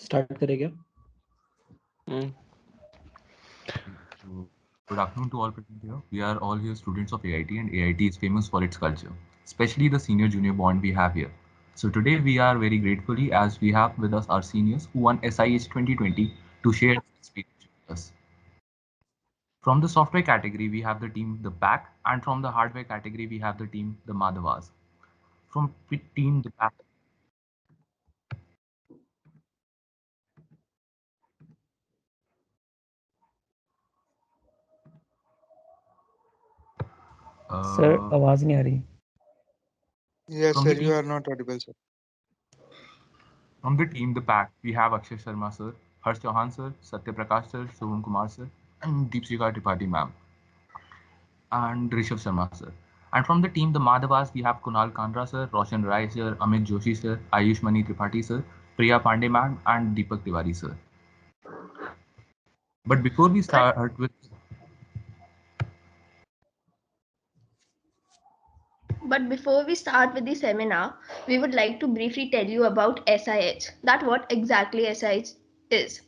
Start करें क्या? Good afternoon to all present here. We are all here students of AIT, and AIT is famous for its culture, especially the senior junior bond we have here. So today we are very gratefully as we have with us our seniors who won SIH 2020 to share their experience with us. From the software category, we have the team The Pack, and from the hardware category, we have the team The Madhavas. From team The Pack, sir uh, आवाज नहीं आ रही। Yes, from sir, the you team are not audible, sir. From the team, The Pack, we have Akshay Sharma sir, Harsh Chauhan sir, Satya Prakash sir, Shubham Kumar sir, and Deepshika Tripathi ma'am, and Rishabh Sharma sir. And from the team, The Madhavas, we have Kunal Kandra sir, Roshan Rai sir, Amit Joshi sir, Ayush Mani Tripathi sir, Priya Pandey ma'am, and Deepak Tiwari sir. But before we start with But before we start with the seminar, we would like to briefly tell you about SIH, that what exactly SIH is.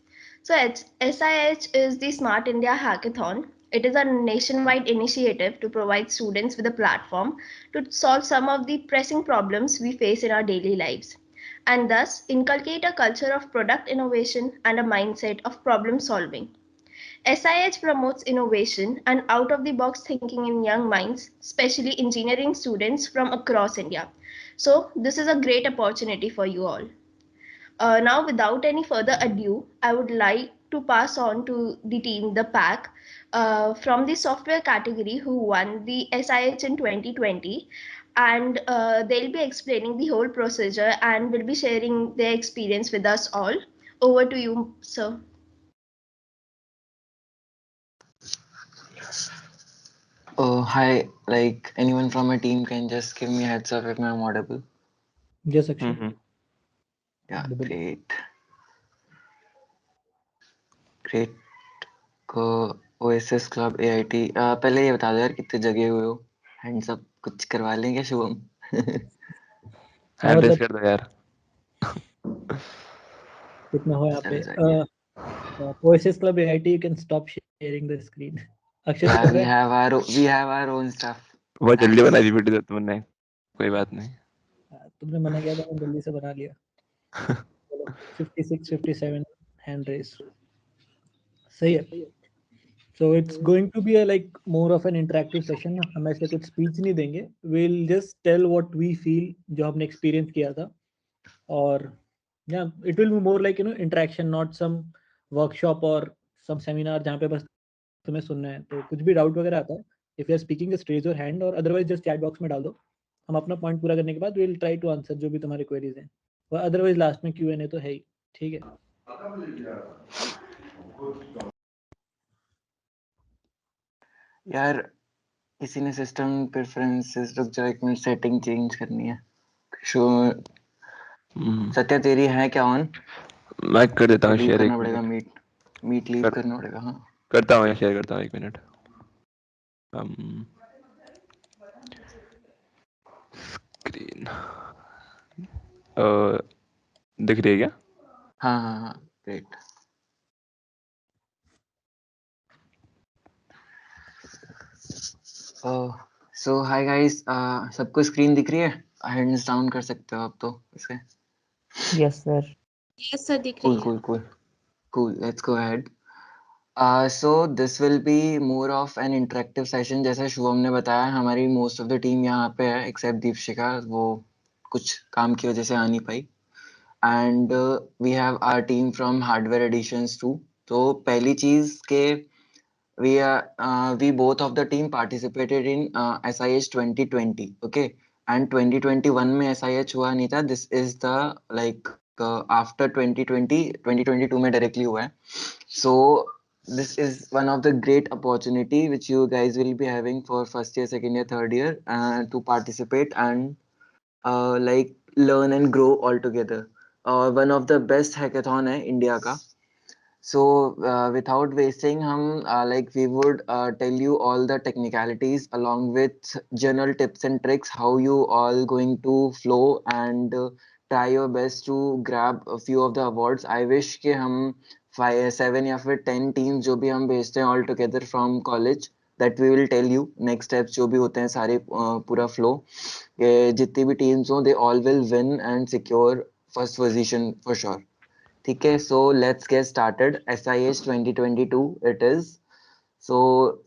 So SIH is the Smart India Hackathon. It is a nationwide initiative to provide students with a platform to solve some of the pressing problems we face in our daily lives, and thus inculcate a culture of product innovation and a mindset of problem solving. SIH promotes innovation and out of the box thinking in young minds, especially engineering students from across India. So, this is a great opportunity for you all. Now, without any further ado, I would like to pass on to the team, the pack, from the software category who won the SIH in 2020. And they'll be explaining the whole procedure and will be sharing their experience with us all. Over to you, sir. Oh, hi. Like anyone from my team can just give me a heads up if I'm audible. Yes, Akshay. Yeah, Audible. great. Great. को OSS club AIT पहले ये बता दो यार कितने जगह हुए हो हैंड्स अप कुछ करवा लेंगे शुभम हाँ, एड्रेस मतलब कर दो यार। कितना हो यहाँ पे? चलो जाइए OSS club AIT, you can stop sharing the screen. Akshay तो यार कर रहा है। We have our own stuff बहुत जल्दी बना दी वीडियो तुमने, कोई बात नहीं। तुमने मना किया था, मैंने जल्दी से बना लिया। चलो 56 57 हैंड रेस सही है। So it's going to be like more of an interactive session. हम ऐसे कुछ स्पीच नहीं देंगे, will just tell what we feel, जो हमने एक्सपीरियंस किया था। और या it will be more like interaction, not some workshop और सम सेमिनार जहाँ पे बस तुम्हें सुनना है। तो कुछ भी डाउट वगैरह आता है, if you are speaking just raise your hand, और अदरवाइज जस्ट चैट बॉक्स में डाल दो। हम अपना पॉइंट पूरा करने के बाद विल ट्राई टू आंसर जो भी तुम्हारी क्वेरीज हैं, और अदरवाइज लास्ट में Q&A तो है ही। ठीक है। यार किसी ने सिस्टम प्रेफरेंसेस रुक जाओ एक मिनट सेटिंग चेंज करनी है सत्या तेरी है क्या ऑन मैं कर देता हूँ लीव शेयर, करना एक पड़ेगा मिनट मीट लीव करना पड़ेगा। हाँ करता हूँ, शेयर करता हूँ, एक मिनट। स्क्रीन दिख रही है क्या? हाँ ग्रेट। सो हाय गाइस, सबको स्क्रीन दिख रही है? हैंड्स डाउन कर सकते हो आप तो इसे। Yes sir. यस सर, दिख रही है। Cool, let's go ahead. So this will be more of an interactive session। जैसे शुभम ने बताया हमारी most of the team यहाँ पे है except दीपशिका, वो कुछ काम की वजह से आ नहीं पाई। And we have our team from hardware editions too। तो पहली चीज के we both of the team participated in SIH 2020, okay? And 2021 में SIH हुआ नहीं था। This is the like after 2022 में directly हुआ है। So this is one of the great opportunity which you guys will be having for first year, second year, third year to participate and like learn and grow all together। one of the best hackathon है India का। So without wasting हम like we would tell you all the technicalities along with general tips and tricks how you all going to flow and try your best to grab a few of the awards. I wish कि हम 7 या फिर 10 teams जो भी हम भेजते हैं all together from college, that we will tell you next steps जो भी होते हैं सारे पूरा flow, जितनी भी teams हो they all will win and secure first position for sure. ठीक है, so let's get started. SIH 2022 it is. So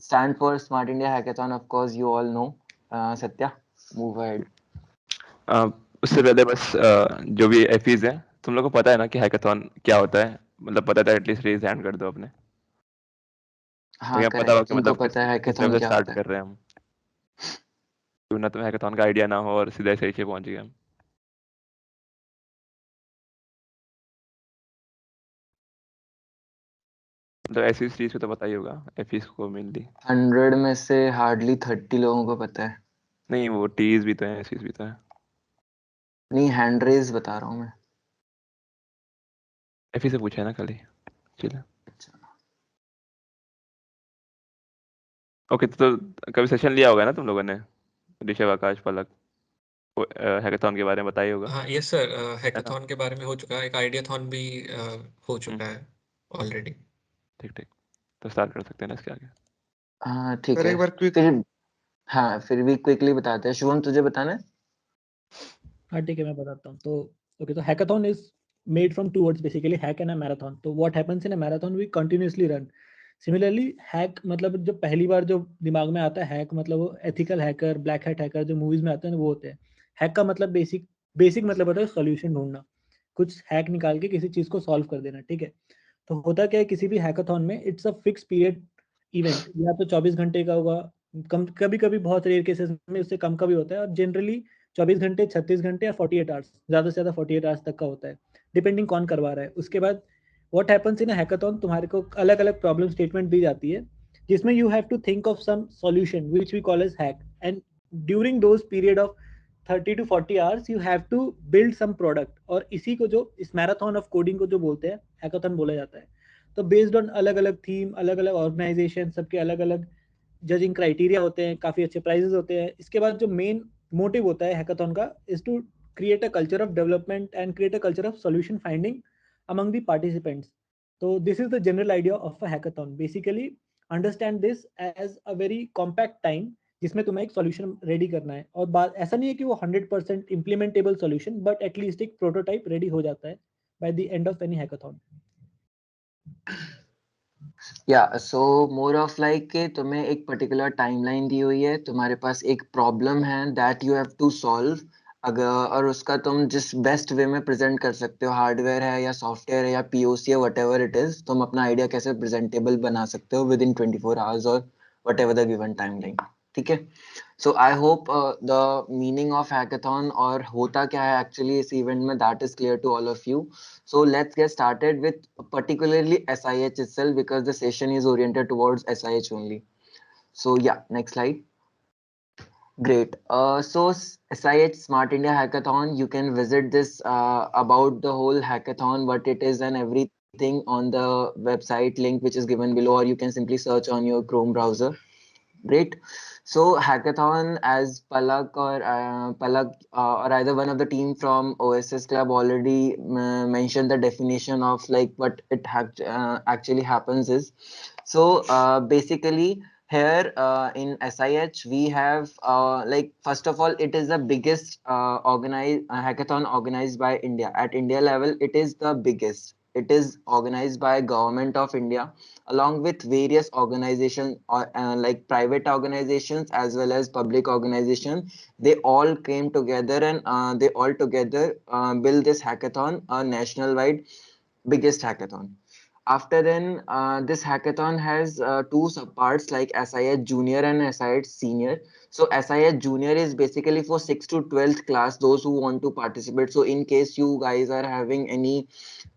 stand for Smart India Hackathon, of course you all know. Satya, move ahead. उससे पहले बस जो भी एफीज हैं तुम लोग को पता है ना कि हैकाथॉन क्या होता है, मतलब पता था एटलीस्ट रेज हैंड कर दो अपने। हाँ तो पता होगा करेक्ट, कि तुमको मतलब पता है किस हैकाथॉन लेवल से क्या स्टार्ट होता है। कर रहे हैं हम, क्यों ना तुम्हें हैकाथॉन का आइडिया ना हो और सीधे सही से पहुंच गए हम। मतलब ऐसी चीज को तो पता ही होगा एफीज को मेनली। 100 में से हार्डली 30 लोगों को पता है। नहीं वो टीज भी तो है, एफीज भी तो है। नहीं हैंड रेज बता रहा हूँ मैं। एफी से पूछा है ना खाली। चलो ओके, तो कभी सेशन लिया होगा ना तुम लोगों ने, ऋषभ, आकाश, पलक, हैकाथॉन के बारे में बताया होगा हाँ यस सर, है ना। हैकाथॉन के बारे में हो चुका है, एक आइडियाथॉन भी हो चुका है ऑलरेडी। ठीक ठीक, तो स्टार्ट कर सकते हैं ना इसके आगे। हाँ ठीक सर है, एक बार क्विक फिर हाँ फिर भी क्विकली बताते हैं। शुभम तुझे बताना है? हाँ ठीक है, मैं बताता हूँ। तो ओके, तो hackathon is made from two words basically, hack and a marathon. तो what happens in a marathon, we continuously run. Similarly hack मतलब जो पहली बार जो दिमाग में आता है हैक मतलब वो ethical hacker, black hat hacker जो मूवीज में आते हैं वो होते हैं। हैक का मतलब बेसिक मतलब होता है सॉल्यूशन ढूंढना, कुछ हैक निकाल के किसी चीज को सॉल्व कर देना, ठीक है। तो होता क्या है किसी भी हैकाथॉन में, it's a fix period event, या तो 24 घंटे का होगा, कम कभी कभी बहुत रेयर केसेस में उससे कम का भी होता है, और जनरली 24 घंटे, 36 घंटे या 48 आवर्स, ज़्यादा से ज़्यादा 48 आवर्स तक का होता है, डिपेंडिंग कौन करवा रहा है। उसके बाद व्हाट हैपेंस इन हैकाथॉन, तुम्हारे को अलग अलग प्रॉब्लम स्टेटमेंट दी जाती है जिसमें you have to think of some solution which we call as hack, and during those period of 30 to 40 hours you have to build some product. और इसी को जो इस मैराथन ऑफ कोडिंग को जो बोलते हैं हैकाथन बोला जाता है। तो बेस्ड ऑन अलग अलग थीम, अलग अलग ऑर्गेनाइजेशन, सबके अलग अलग जजिंग क्राइटेरिया होते हैं, काफ़ी अच्छे प्राइजेस होते हैं। इसके बाद जो मेन मोटिव होता है हैकाथन का is to create a culture of development and create a culture of solution finding among the participants. So this is the general idea of a hackathon. Basically understand this as a very compact time जिसमें तुम्हें एक solution ready करना है, और बात ऐसा नहीं है कि वो 100% इम्प्लीमेंटेबल सॉल्यूशन, बट एटलीस्ट एक प्रोटोटाइप रेडी हो जाता है by the end of any hackathon. या सो मोर ऑफ लाइक कि तुम्हें एक पर्टिकुलर टाइमलाइन दी हुई है, तुम्हारे पास एक प्रॉब्लम है that you have to solve, अगर और उसका तुम जिस बेस्ट वे में प्रेजेंट कर सकते हो, हार्डवेयर है या सॉफ्टवेयर है या पीओसी है, वट एवर इट इज, तुम अपना आइडिया कैसे प्रेजेंटेबल बना सकते हो विद इन 24 आवर्स और what ever the given timeline. ठीक है, so I hope the meaning of hackathon और होता क्या है actually इस event में, that is clear to all of you. So let's get started with particularly SIH itself because the session is oriented towards SIH only. So yeah, next slide. Great. So SIH Smart India Hackathon, you can visit this about the whole hackathon, what it is and everything on the website link which is given below, or you can simply search on your Chrome browser. Great. So hackathon, as Palak or either one of the team from OSS Club already mentioned the definition of like what it actually happens is. So basically here in SIH we have like first of all it is the biggest organized hackathon organized by India. At India level it is the biggest. It is organized by Government of India along with various organizations like private organizations as well as public organizations. They all came together and they all together build this hackathon, a national wide biggest hackathon. After then this hackathon has two subparts like SIH junior and SIH senior. So SIH junior is basically for 6th to 12th class, those who want to participate. So in case you guys are having any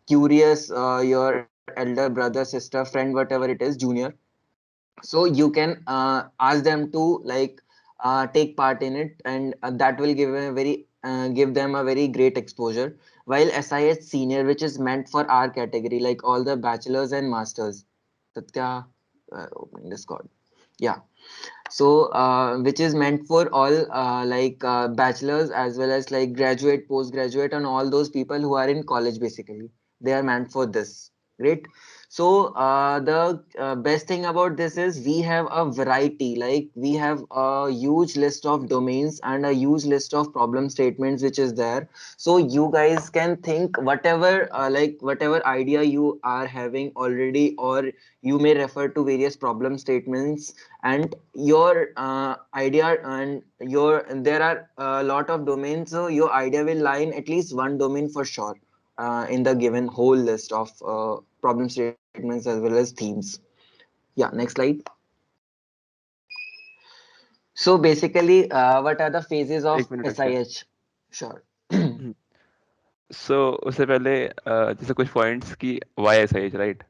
curious your elder brother, sister, friend, whatever it is, junior, so you can ask them to like take part in it, and that will give them a very great exposure. While SIH senior, which is meant for our category, like all the bachelors and masters. Satya, opening Discord. Yeah. So which is meant for all bachelors as well as like graduate, postgraduate, and all those people who are in college. Basically they are meant for this. Great. So the best thing about this is we have a variety, like we have a huge list of domains and a huge list of problem statements which is there. So you guys can think whatever whatever idea you are having already, or you may refer to various problem statements, and your idea and your there are a lot of domains, so your idea will lie in at least one domain for sure, in the given whole list of problem statements as well as themes. Yeah, next slide. So basically what are the phases of एक minute अच्छा SIH? Sure. सो उससे पहले जैसे कुछ points की Y ऐसा as right,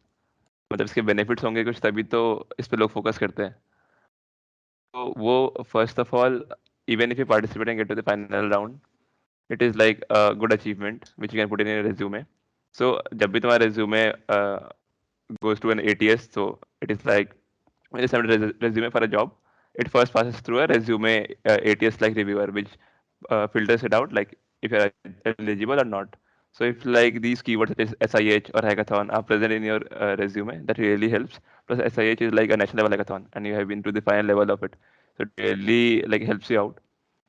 मतलब इसके बेनिफिट्स होंगे कुछ, तभी तो इस पे लोग फोकस करते हैं. तो वो first of all, even if you participate and get to the final round, it is like a good achievement which you can put in your resume. So जब भी तुम्हारा resume goes to an ATS, so it is like when you submit a resume for a job, it first passes through a resume ATS like reviewer, which filters it out like if you are eligible or not. So if like these keywords such as SIH or hackathon are present in your resume, that really helps. Plus SIH is like a national level hackathon, and you have been to the final level of it, so it really like helps you out.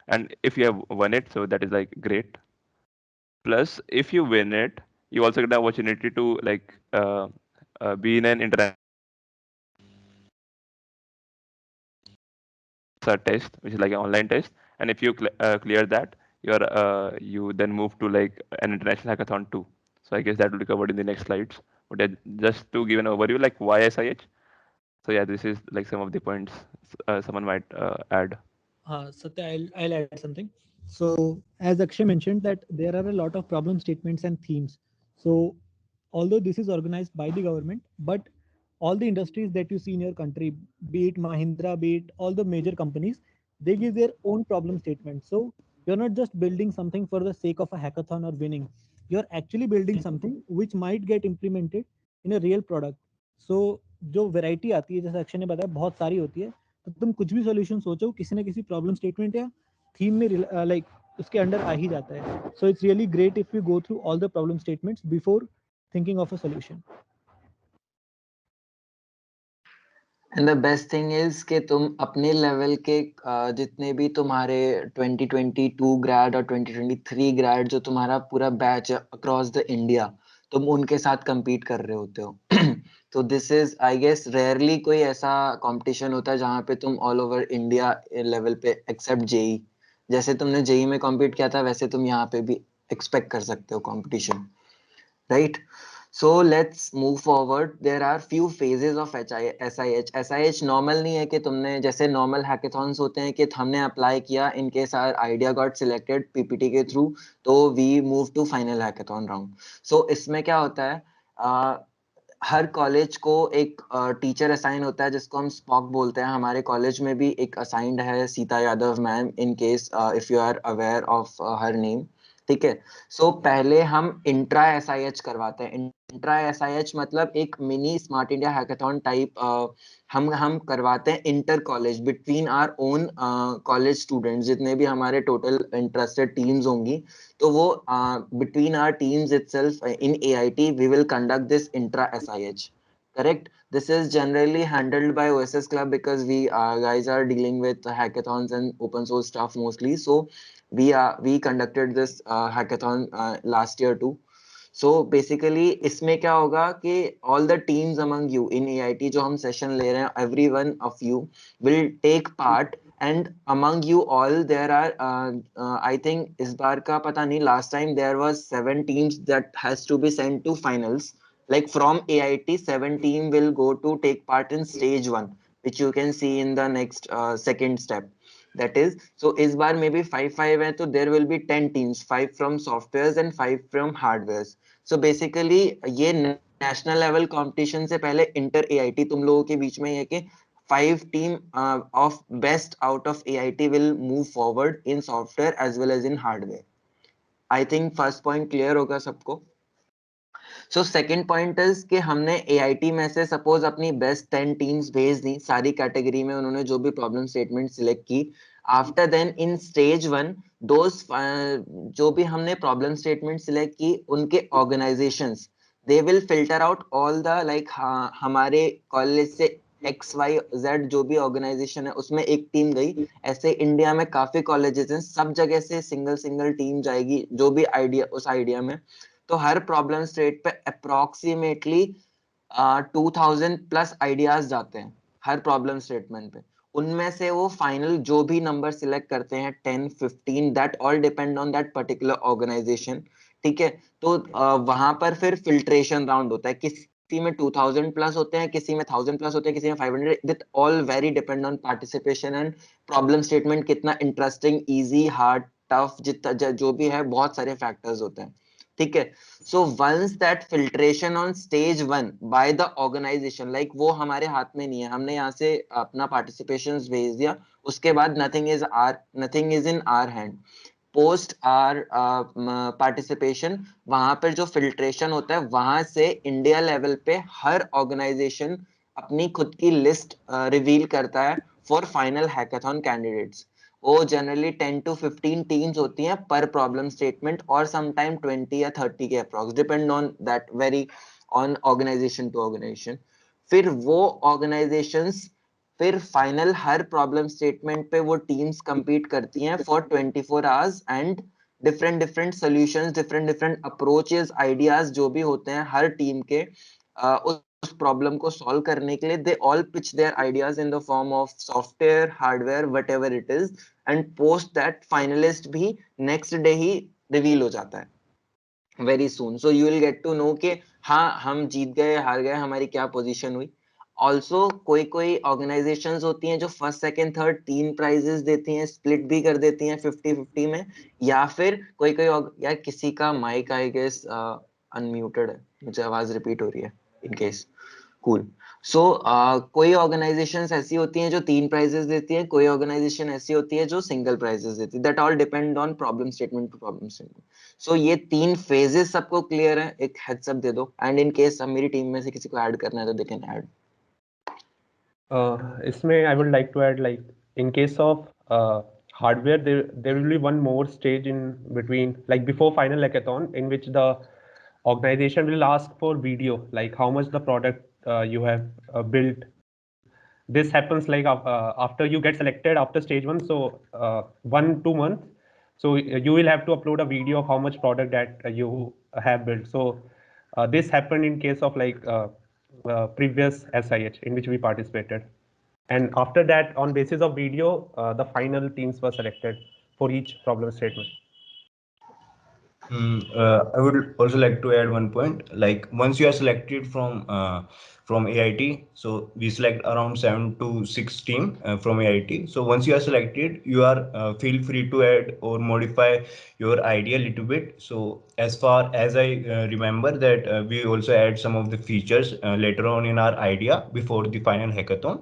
And if you have won it, so that is like great. Plus, if you win it, you also get the opportunity to like be in an international test, which is like an online test. And if you clear that, you then move to like an international hackathon too. So I guess that will be covered in the next slides. But just to give an overview, like why SIH. So yeah, this is like some of the points someone might add. Satya, I'll add something. So, as Akshay mentioned, that there are a lot of problem statements and themes. So, although this is organized by the government, but all the industries that you see in your country, be it Mahindra, be it all the major companies, they give their own problem statement. So, you're not just building something for the sake of a hackathon or winning. You're actually building something which might get implemented in a real product. So, जो variety आती है, जैसे अक्षय ने बताया, बहुत सारी होती है. तो तुम कुछ भी सॉल्यूशन सोचो, किसी ना किसी प्रॉब्लम स्टेटमेंट या थीम में लाइक उसके अंडर आ ही जाता है. So it's really great if you go through all the problem statements before thinking of a solution. And the best thing is कि तुम अपने लेवल के जितने भी तुम्हारे 2022 ग्रेड और 2023 ग्रेड जो तुम्हारा पूरा बैच है अक्रॉस द इंडिया, तुम उनके साथ compete कर रहे होते हो. तो this is I guess rarely कोई ऐसा कंपटीशन होता है जहाँ पे तुम ऑल ओवर इंडिया लेवल पे, एक्सेप्ट जेई. जैसे तुमने जेई में compete किया था वैसे तुम यहाँ पे भी एक्सपेक्ट कर सकते हो competition, right? So let's move forward. There are few phases of SIH. SIH normal नहीं है कि तुमने जैसे normal hackathons होते हैं कि हमने apply किया, in case our idea got selected PPT के through, तो we move to final hackathon round. So इसमें क्या होता है, हर कॉलेज को एक टीचर असाइन होता है जिसको हम स्पॉक बोलते हैं. हमारे कॉलेज में भी एक असाइंड है Sita Yadav ma'am, in case if you are aware of her name. ठीक है. सो पहले हम इंट्रा SIH करवाते हैं. इंट्रा SIH मतलब एक mini smart India hackathon type हम करवाते हैं inter college between our own college students. जितने भी हमारे टोटल इंटरेस्टेड टीम्स होंगी, तो वो between our teams itself in AIT we will conduct this intra SIH. Correct. This is generally handled by OSS Club because we guys are dealing with hackathons and open source stuff mostly. So we conducted this hackathon last year too. So basically इसमें क्या होगा कि all the teams among you in AIT जो हम session ले रहे हैं, every one of you will take part. And among you all there are I think इस बार का पता नहीं, last time there was 7 teams that has to be sent to finals. Like from AIT 7 team will go to take part in stage 1, which you can see in the next second step. That is, so इस बार maybe 5 है, तो there will be 10 teams, 5 from softwares and 5 from hardwares. So basically ये national level competition से पहले inter AIT तुम लोगों के बीच में है कि 5 team of best out of AIT will move forward in software as well as in hardware. I think first point clear होगा सबको. सो सेकंड पॉइंट इज कि हमने AIT में से सपोज अपनी बेस्ट 10 टीम्स भेज दी सारी कैटेगरी में, उन्होंने जो भी प्रॉब्लम स्टेटमेंट सिलेक्ट की. आफ्टर देन इन स्टेज 1 दोस जो भी हमने प्रॉब्लम स्टेटमेंट सिलेक्ट की उनके organisations they will filter out all the like हमारे कॉलेज से XYZ जो भी ऑर्गेनाइजेशन है उसमें एक टीम गई. ऐसे इंडिया में काफी कॉलेजेस हैं, सब जगह से सिंगल टीम जाएगी जो भी आइडिया उस आइडिया में. तो हर प्रॉब्लम स्टेट पे अप्रोक्सीमेटली 2000 प्लस आइडियाज जाते हैं हर प्रॉब्लम स्टेटमेंट पे. उनमें से वो फाइनल जो भी नंबर सिलेक्ट करते हैं 10 15 that all depend on that particular organization. ठीक है, तो वहां पर फिर फिल्ट्रेशन राउंड होता है. किसी में 2000 प्लस होते हैं, किसी में 1000 प्लस होते हैं, किसी में 500. That all very depend on participation and problem statement कितना इंटरेस्टिंग, इजी, हार्ड, टफ, जितना जो भी है बहुत सारे फैक्टर्स होते हैं. ठीक है, so once that filtration on stage 1 by the organization, like वो हमारे हाथ में नहीं है, हमने यहाँ से अपना participation भेज दिया, उसके बाद nothing is in our hand. Post our participation वहां पर जो फिल्ट्रेशन होता है वहां से इंडिया लेवल पे हर ऑर्गेनाइजेशन अपनी खुद की लिस्ट रिवील करता है फॉर फाइनल हैकाथॉन कैंडिडेट्स. वो जनरली 10 to 15 टीम्स होती हैं पर प्रॉब्लम स्टेटमेंट और समटाइम 20 या 30 के approx, depend on that, vary on organization to organization. फिर वो ऑर्गेनाइजेशंस फिर फाइनल हर प्रॉब्लम स्टेटमेंट पे वो टीम्स compete करती हैं for 24 hours and different solutions, different approaches, ideas जो भी होते हैं हर टीम के उस प्रॉब्लम को सॉल्व करने के लिए, they all pitch their ideas in the form of software, hardware, whatever it is, and post that finalist भी नेक्स्ट डे ही रिवील हो जाता है very soon. So you will get to know कि हाँ हम जीत गए, हार गए, हमारी क्या पोजीशन हुई. ऑल्सो कोई ऑर्गेनाइजेशंस होती हैं जो फर्स्ट सेकंड थर्ड 3 प्राइजेस देती हैं, स्प्लिट भी कर देती हैं 50-50 में. या फिर कोई यार किसी का माइक आई गेस अनम्यूटेड है, मुझे आवाज रिपीट हो रही है इन केस. कूल. सो कोई ऑर्गेनाइजेशंस ऐसी होती हैं जो 3 प्राइजेस देती हैं, कोई ऑर्गेनाइजेशन ऐसी होती है जो सिंगल प्राइजेस देती है. That all depend on problem statement to problem statement. So ये 3 फेजेस सबको क्लियर है, एक हेड्स अप दे दो. एंड इन केस अब मेरी टीम में से किसी को ऐड करना है तो दे कैन ऐड. इसमें I would like to add, like in case of hardware, there will be one more stage in between, like before final hackathon, in which the organization will ask for video, like how much the product you have built. This happens like after you get selected after stage 1, so 1-2 months, so you will have to upload a video of how much product that you have built. So this happened in case of like previous SIH in which we participated, and after that, on basis of video, the final teams were selected for each problem statement. I would also like to add one point. Like once you are selected from AIT, so we select around 7 to 6 team from AIT. So once you are selected, you are feel free to add or modify your idea a little bit. So as far as I remember that we also add some of the features later on in our idea before the final hackathon.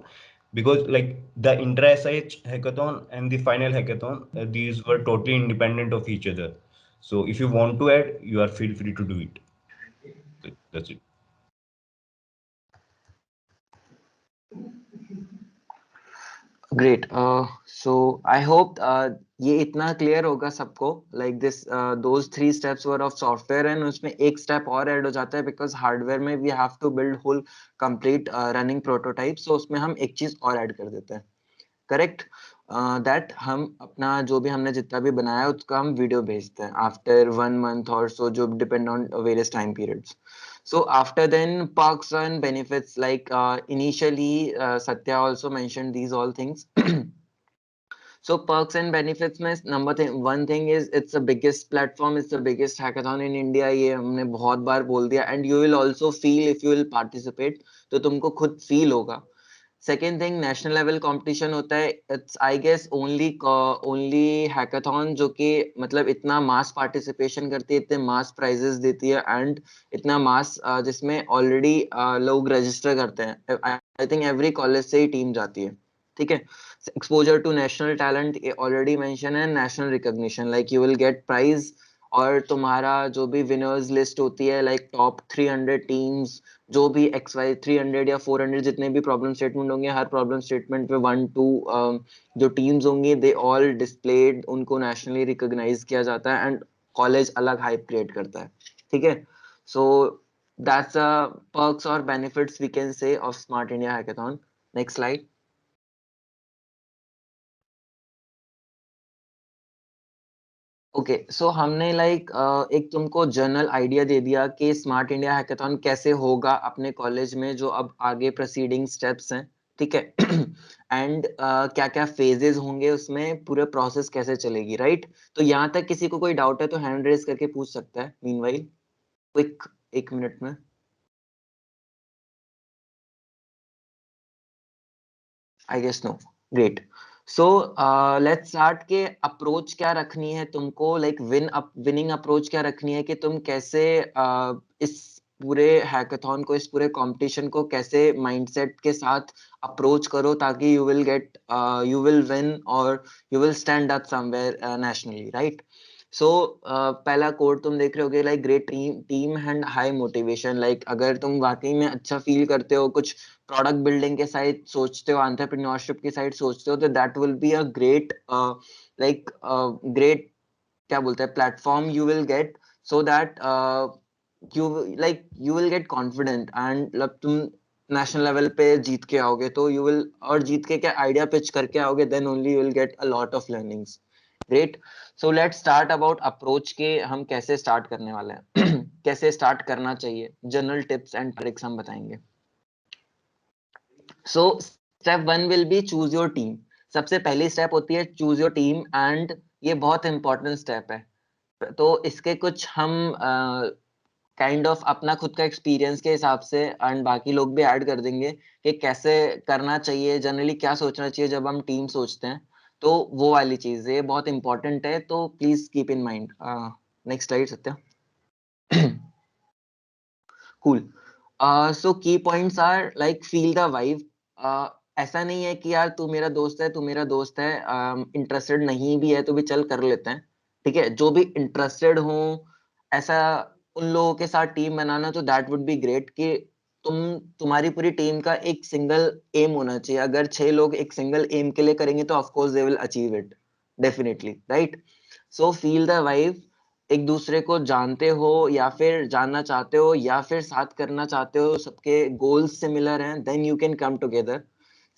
Because like the intra-SIH hackathon and the final hackathon, these were totally independent of each other. So if you want to add, you are feel free to do it. That's it. Great. So I hope ये इतना clear होगा सबको. Like this, those 3 steps were of software, and उसमें एक step और add हो जाता है because hardware में we have to build whole complete running prototype. So उसमें हम एक चीज और ऐड कर देते हैं. करेक्ट. दैट हम अपना जो भी हमने जितना भी बनाया उसका हम वीडियो भेजते हैं आफ्टर 1 month और सो, जो depend on various time periods. So after then, perks and benefits, like initially Satya also mentioned these all things. So perks and benefits में one thing is it's the biggest platform, it's the biggest hackathon in India. ये हमने बहुत बार बोल दिया. And you will also feel, if you will participate, तो तुमको खुद feel होगा. Second thing, national level competition होता है. It's I guess only hackathon जो कि मतलब इतना मास पार्टिसिपेशन करती है, इतने मास प्राइजेस देती है, एंड इतना मास जिसमें ऑलरेडी लोग रजिस्टर करते हैं. आई थिंक एवरी कॉलेज से ही टीम जाती है. ठीक है. Exposure to national talent already mention है. National recognition, like you will get prize और तुम्हारा जो भी विनर्स लिस्ट होती है लाइक टॉप 300 टीम्स, जो भी XY 300 या 400 जितने भी प्रॉब्लम स्टेटमेंट होंगे, हर प्रॉब्लम स्टेटमेंट पे 1-2 जो टीम्स होंगी दे ऑल डिस्प्लेड, उनको नेशनली रिकॉग्नाइज किया जाता है एंड कॉलेज अलग हाइप क्रिएट करता है. ठीक है, so that's perks or benefits we can say of Smart India Hackathon. Next slide. Okay, so हमने एक तुमको जनरल आइडिया दे दिया कि स्मार्ट इंडिया हैकाथॉन कैसे होगा अपने कॉलेज में, जो अब आगे प्रोसीडिंग स्टेप्स हैं. ठीक है. एंड क्या क्या फेजेस होंगे उसमें, पूरे प्रोसेस कैसे चलेगी, राइट? तो यहाँ तक किसी को कोई डाउट है तो हैंड रेज करके पूछ सकता है. मीनवाइल क्विक 1 मिनट में. I guess no. Great. So let's start के अप्रोच क्या रखनी है तुमको, लाइक विनिंग अप्रोच क्या रखनी है कि तुम कैसे इस पूरे हैकाथॉन को, इस पूरे कंपटीशन को कैसे माइंडसेट के साथ अप्रोच करो ताकि यू विल विन और you will stand up somewhere nationally, right? So पहला कोड तुम देख रहे होगे like great team and high motivation. Like अगर तुम वाकई में अच्छा फील करते हो, कुछ प्रोडक्ट बिल्डिंग के साइड सोचते हो, एंटरप्रेन्योरशिप की साइड सोचते हो, तो that will be a great great क्या बोलते हैं platform you will gate, so that you will gate confident and तुम नेशनल लेवल पे जीत के आओगे तो यू विल, और जीत के क्या आइडिया पिच करके आओगे, then only you will get a lot of learnings. Great. So let's start about approach के, हम कैसे स्टार्ट करने वाले हैं. कैसे स्टार्ट करना चाहिए, जनरल टिप्स एंड ट्रिक्स हम बताएंगे. So step 1 will be choose your team. सबसे पहली स्टेप होती है चूज योर टीम एंड ये बहुत इंपॉर्टेंट स्टेप है. तो इसके कुछ हम काइंड ऑफ अपना खुद का एक्सपीरियंस के हिसाब से एंड बाकी लोग भी ऐड कर देंगे कि कैसे करना चाहिए, जनरली क्या सोचना चाहिए जब हम टीम सोचते हैं. तो वो वाली चीज ये बहुत इंपॉर्टेंट है, तो please keep in mind. Next slide Satya. Cool. So key points are like feel the vibe. ऐसा नहीं है कि यार तू मेरा दोस्त है, तू मेरा दोस्त है, इंटरेस्टेड नहीं भी है तो भी चल कर लेते हैं. ठीक है, जो भी इंटरेस्टेड हो ऐसा उन लोगों के साथ टीम बनाना, तो दैट वुड बी ग्रेट कि तुम्हारी पूरी टीम का एक सिंगल एम होना चाहिए. अगर 6 लोग एक सिंगल एम के लिए करेंगे तो of course they will achieve it definitely, right? So feel the vibe. एक दूसरे को जानते हो या फिर जानना चाहते हो या फिर साथ करना चाहते हो, सबके गोल्स सिमिलर हैं, then you can come together.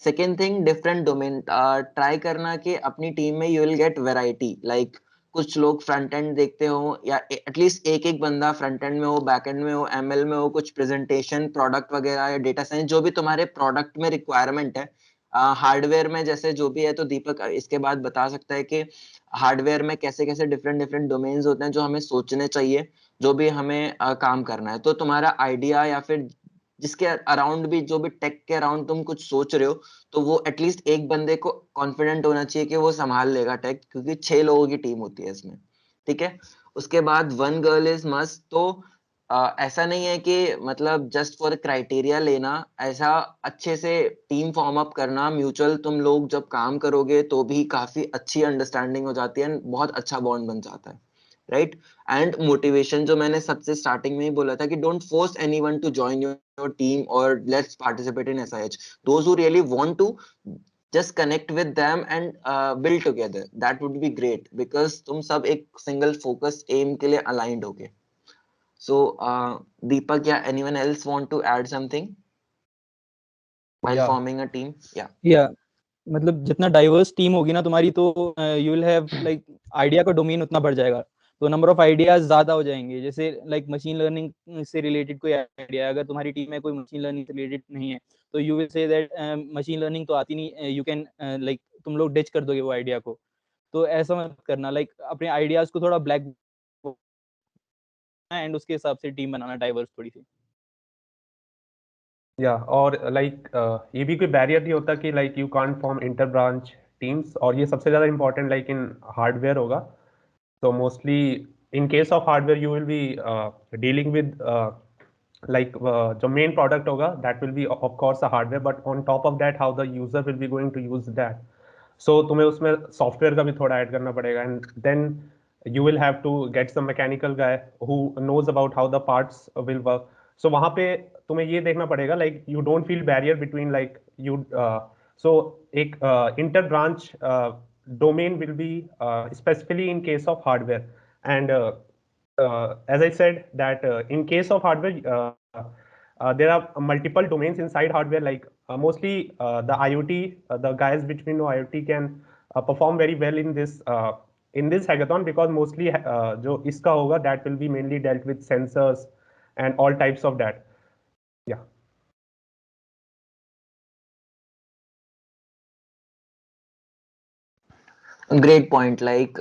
Second thing, different domain try करना कि अपनी टीम में you will get variety. Like कुछ लोग फ्रंट एंड देखते हो या एटलीस्ट एक बंदा फ्रंट एंड में हो, बैक एंड में हो, ML में हो, कुछ प्रेजेंटेशन, प्रोडक्ट वगैरह या डेटा साइंस, जो भी तुम्हारे प्रोडक्ट में रिक्वायरमेंट है. हार्डवेयर में जैसे जो भी है, तो दीपक इसके बाद बता सकता है कि हार्डवेयर में कैसे कैसे डिफरेंट डिफरेंट डोमेन्स होते हैं जो हमें सोचने चाहिए, जो भी हमें काम करना है. तो तुम्हारा आइडिया या फिर जिसके अराउंड भी, जो भी टेक के अराउंड तुम कुछ सोच रहे हो, तो वो एटलीस्ट एक बंदे को कॉन्फिडेंट होना चाहिए कि वो संभाल लेगा टेक, क्योंकि 6 लोगों की टीम होती है इसमें. ठीक है. उसके बाद 1 गर्ल इज मस्ट. तो ऐसा नहीं है कि मतलब जस्ट फॉर क्राइटेरिया लेना, ऐसा अच्छे से टीम फॉर्म अप करना, म्यूचुअल तुम लोग जब काम करोगे तो भी काफी अच्छी अंडरस्टैंडिंग हो जाती है, बहुत अच्छा बॉन्ड बन जाता है, राइट? एंड मोटिवेशन, जो मैंने सबसे स्टार्टिंग में ही बोला था कि don't force anyone to join your team और let's participate in SIH. Those who really want to just connect with them and build together, that would be great because तुम सब एक single focus aim के लिए aligned होगे. So Deepak, yeah, anyone else want to add something while forming a team? Yeah, मतलब जितना diverse team होगी ना तुम्हारी, तो you will have like idea का डोमेन उतना बढ़ जाएगा, तो नंबर ऑफ आइडियाज ज्यादा हो जाएंगे. जैसे लाइक मशीन लर्निंग से रिलेटेड कोई आइडिया, अगर तुम्हारी टीम में कोई मशीन लर्निंग से रिलेटेड नहीं है तो you will say that machine learning तो आती नहीं, यू कैन लाइक तुम लोग डिच कर दोगे वो आइडिया को. तो ऐसा मत करना, लाइक अपने आइडियाज को थोड़ा ब्लैक एंड उसके हिसाब से टीम बनाना डाइवर्स थोड़ी सी. और लाइक ये भी कोई बैरियर नहीं होता कि like you can't form inter branch teams, और ये सबसे ज़्यादा इंपॉर्टेंट लाइक इन हार्डवेयर होगा. तो mostly in case of hardware you will be dealing with like जो मेन प्रोडक्ट होगा that will be of course a hardware, but on top of that how the user will be going to use that. So तुम्हें उसमें software का भी थोड़ा add करना पड़ेगा. And then you will have to get some mechanical guy who knows about how the parts will work. So वहाँ पे तुम्हें ये देखना पड़ेगा, like you don't feel barrier between like you so एक inter branch domain will be specifically in case of hardware. And as I said that in case of hardware there are multiple domains inside hardware, like mostly the IoT, the guys which we know IoT can perform very well in this hackathon, because mostly जो इसका होगा that will be mainly dealt with sensors and all types of that. Yeah. Great point, like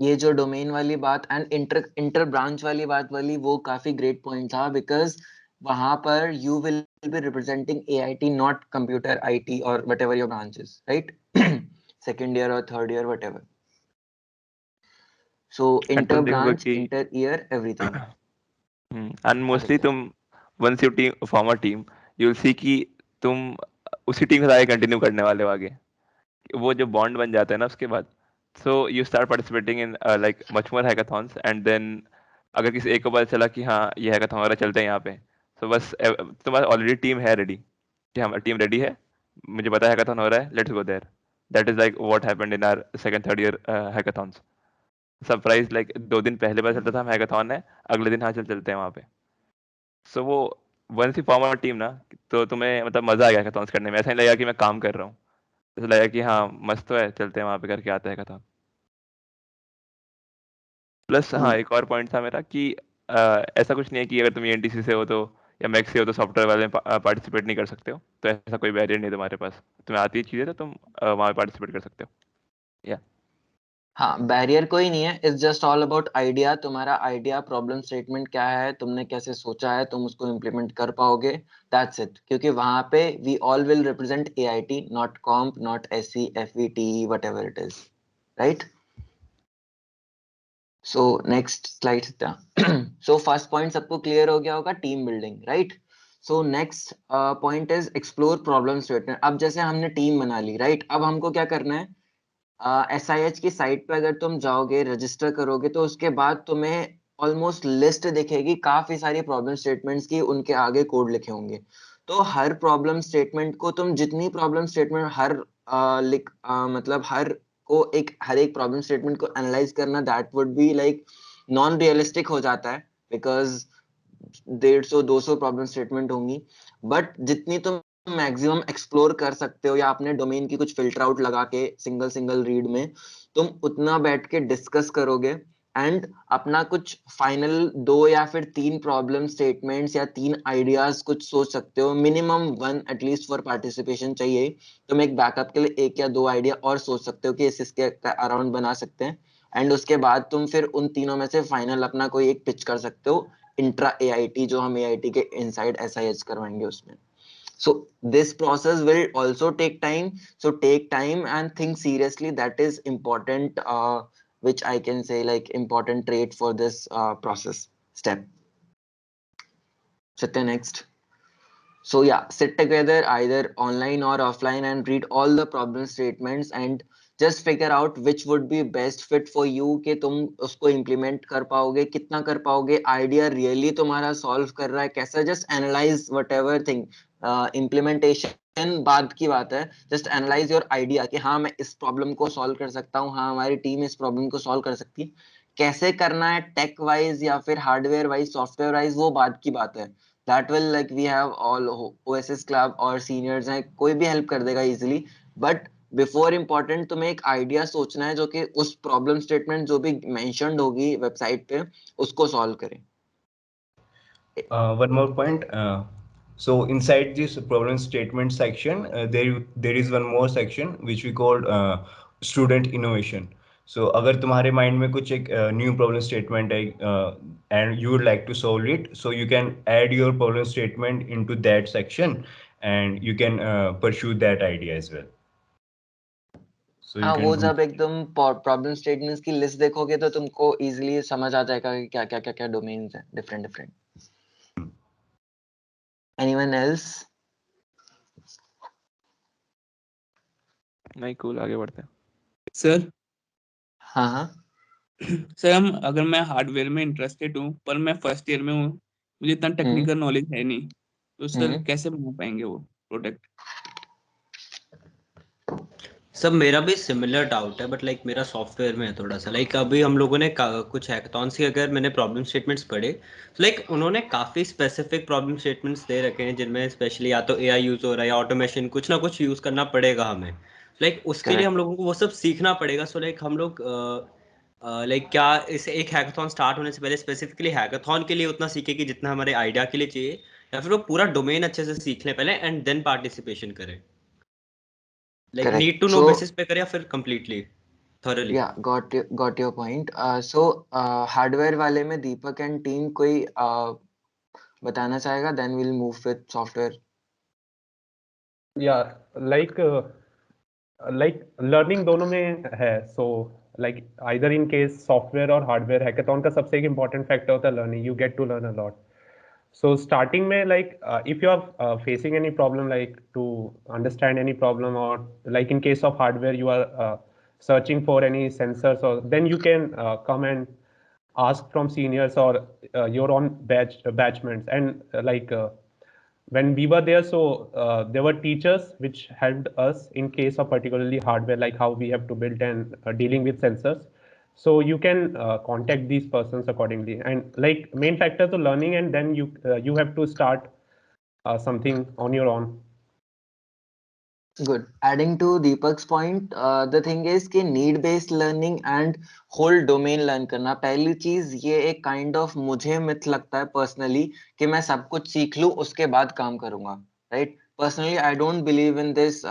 ये जो domain वाली बात and inter branch वाली बात वाली, वो काफी ग्रेट पॉइंट था, बिकॉज वहां पर you will be representing AIT, not computer IT और whatever your branches, right? Second year और third year whatever. So inter branch, inter year, everything. And mostly तुम once you form a team, you'll see कि तुम उसी team के साथ continue करने वाले हो आगे. वो जो बॉन्ड बन जाता है ना उसके बाद, so you start participating in like much more hackathons, and then अगर किसी एक को पता चला कि हाँ ये हैकाथॉन वगैरह चलते हैं यहाँ पे, so बस तुम्हारी ऑलरेडी टीम है रेडी कि हमारी टीम रेडी है, मुझे पता है हैकाथॉन हो रहा है, let's go there. That is like what happened in our second third year hackathons. Surprise like 2 दिन पहले पता चलता था हम हैकाथॉन है, अगले दिन हाँ चलते हैं वहाँ पे. सो वो once you form a team ना, तो तुम्हें मतलब मजा आ गया हैकाथॉन्स करने में. ऐसा नहीं लगा कि मैं काम कर रहा हूँ, ऐसा लगा कि हाँ मस्त तो है, चलते हैं वहाँ पे करके आते हैं हैकाथॉन. प्लस हाँ एक और पॉइंट था मेरा कि ऐसा कुछ नहीं है कि अगर तुम ENTC से हो तो या मैक्स से हो तो सॉफ्टवेयर वाले में पार्टिसिपेट नहीं कर सकते हो. तो ऐसा कोई बैरियर नहीं तुम्हारे पास, तुम्हें आती है चीज़ें तो तुम वहाँ पे पार्टिसिपेट कर सकते हो. या हाँ, बैरियर कोई नहीं है. It's just all about idea. तुम्हारा आइडिया, प्रॉब्लम स्टेटमेंट क्या है, तुमने कैसे सोचा है, तुम उसको इम्प्लीमेंट कर पाओगे, दैट्स इट. क्योंकि वहां पे we all will represent AIT, not comp, not SC, FE, TE, whatever it is, right? So next slide. So first point सबको क्लियर हो गया होगा, team building, right? So next point is explore problem statement. अब जैसे हमने team बना ली, right? अब हमको क्या करना है, SIH की साइट पे अगर तुम जाओगे, रजिस्टर करोगे, तो उसके बाद तुम्हें ऑलमोस्ट लिस्ट दिखेगी काफी सारी प्रॉब्लम स्टेटमेंट्स की, उनके आगे कोड लिखे होंगे. तो हर प्रॉब्लम स्टेटमेंट को तुम जितनी प्रॉब्लम स्टेटमेंट मतलब हर एक प्रॉब्लम स्टेटमेंट को एनालाइज करना, that would be like non realistic हो जाता है, बिकॉज 150-200 प्रॉब्लम स्टेटमेंट होंगी. बट जितनी तुम मैक्सिमम एक्सप्लोर कर सकते हो, या अपने डोमेन की कुछ फिल्टर आउट लगा के सिंगल रीड में तुम उतना बैठ के डिस्कस करोगे, एंड अपना कुछ फाइनल 2 या फिर 3 प्रॉब्लम स्टेटमेंट्स या 3 आइडियाज कुछ सोच सकते हो. मिनिमम 1 एटलीस्ट फॉर पार्टिसिपेशन चाहिए. तुम एक बैकअप के लिए 1 या 2 आइडिया और सोच सकते हो कि इसके अराउंड बना सकते हैं, एंड उसके बाद तुम फिर उन तीनों में से फाइनल अपना कोई एक पिच कर सकते हो इंट्रा AIT, जो हम AIT के इनसाइड SIH करवाएंगे उसमें. So this process will also take time. So take time and think seriously. That is important, which I can say like important trait for this process step. Satya, next. So yeah, sit together either online or offline and read all the problem statements and just figure out which would be best fit for you, कि तुम उसको implement कर पाओगे, कितना कर पाओगे, idea really तुम्हारा solve कर रहा है कैसा. Just analyze whatever thing. Implementation बाद की बात है. Just analyze your idea कि हाँ मैं इस problem को solve कर सकता हूँ, हाँ हमारी team इस problem को solve कर सकती है. कैसे करना है tech wise या फिर hardware wise, software wise, वो बाद की बात है. That will like we have all OSS club और seniors हैं, कोई भी help कर देगा easily. But before important तुम्हें एक idea सोचना है जो कि उस problem statement जो भी mentioned होगी website पे उसको solve करे. One more point. So inside this problem statement section, there is one more section which we called student innovation. So अगर तुम्हारे mind में कुछ एक new problem statement है and you would like to solve it, so you can add your problem statement into that section and you can pursue that idea as well. So you हाँ, can वो do जब एकदम problem statements की list देखोगे तो तुमको easily समझ आ जाएगा कि क्या डोमेन्स हैं डिफरेंट. Anyone else? नहीं, कूल, आगे बढ़ते हैं. सर हाँ. सर हम अगर मैं हार्डवेयर में इंटरेस्टेड हूँ पर मैं फर्स्ट ईयर में हूँ, मुझे इतना टेक्निकल नॉलेज है नहीं, तो सर कैसे बना पाएंगे वो प्रोडक्ट? सब मेरा भी सिमिलर डाउट है, बट लाइक मेरा सॉफ्टवेयर में है थोड़ा सा। लाइक अभी हम लोगों ने कुछ हैकाथॉन्स की अगर मैंने प्रॉब्लम स्टेटमेंट्स पढ़े, तो लाइक उन्होंने काफ़ी स्पेसिफिक प्रॉब्लम स्टेटमेंट्स दे रखे हैं जिनमें स्पेशली या तो एआई यूज़ हो रहा है या ऑटोमेशन, कुछ ना कुछ यूज़ करना पड़ेगा हमें। लाइक उसके लिए हम लोगों को वो सब सीखना पड़ेगा। सो लाइक हम लोग लाइक क्या इस एक हैकाथॉन स्टार्ट होने से पहले स्पेसिफिकली हैकाथॉन के लिए उतना सीखे कि जितना हमारे आइडिया के लिए चाहिए, या फिर वो पूरा डोमेन अच्छे से सीख लें पहले एंड देन पार्टिसिपेशन करें? Like need to know basis पे करें या फिर completely thoroughly? Yeah, got your point. So hardware वाले में दीपक and team कोई बताना चाहेगा, then we'll move with software. Yeah, like learning दोनों में है. So like either in case software और hardware, hackathon का सबसे एक important factor होता है learning. You get to learn a lot. So starting में like if you are facing any problem, like to understand any problem, or like in case of hardware you are searching for any sensors, or then you can come and ask from seniors or your own batchmates. And when we were there, so there were teachers which helped us in case of particularly hardware, like how we have to build and dealing with sensors. So you can contact these persons accordingly. And like main factor to learning, and then you have to start something on your own. Good. Adding to Deepak's point, the thing is कि need based learning and whole domain learn करना, पहली चीज ये एक kind of मुझे myth लगता है personally कि मैं सब कुछ सीख लूँ उसके बाद काम करूँगा, right? Personally, I don't believe in this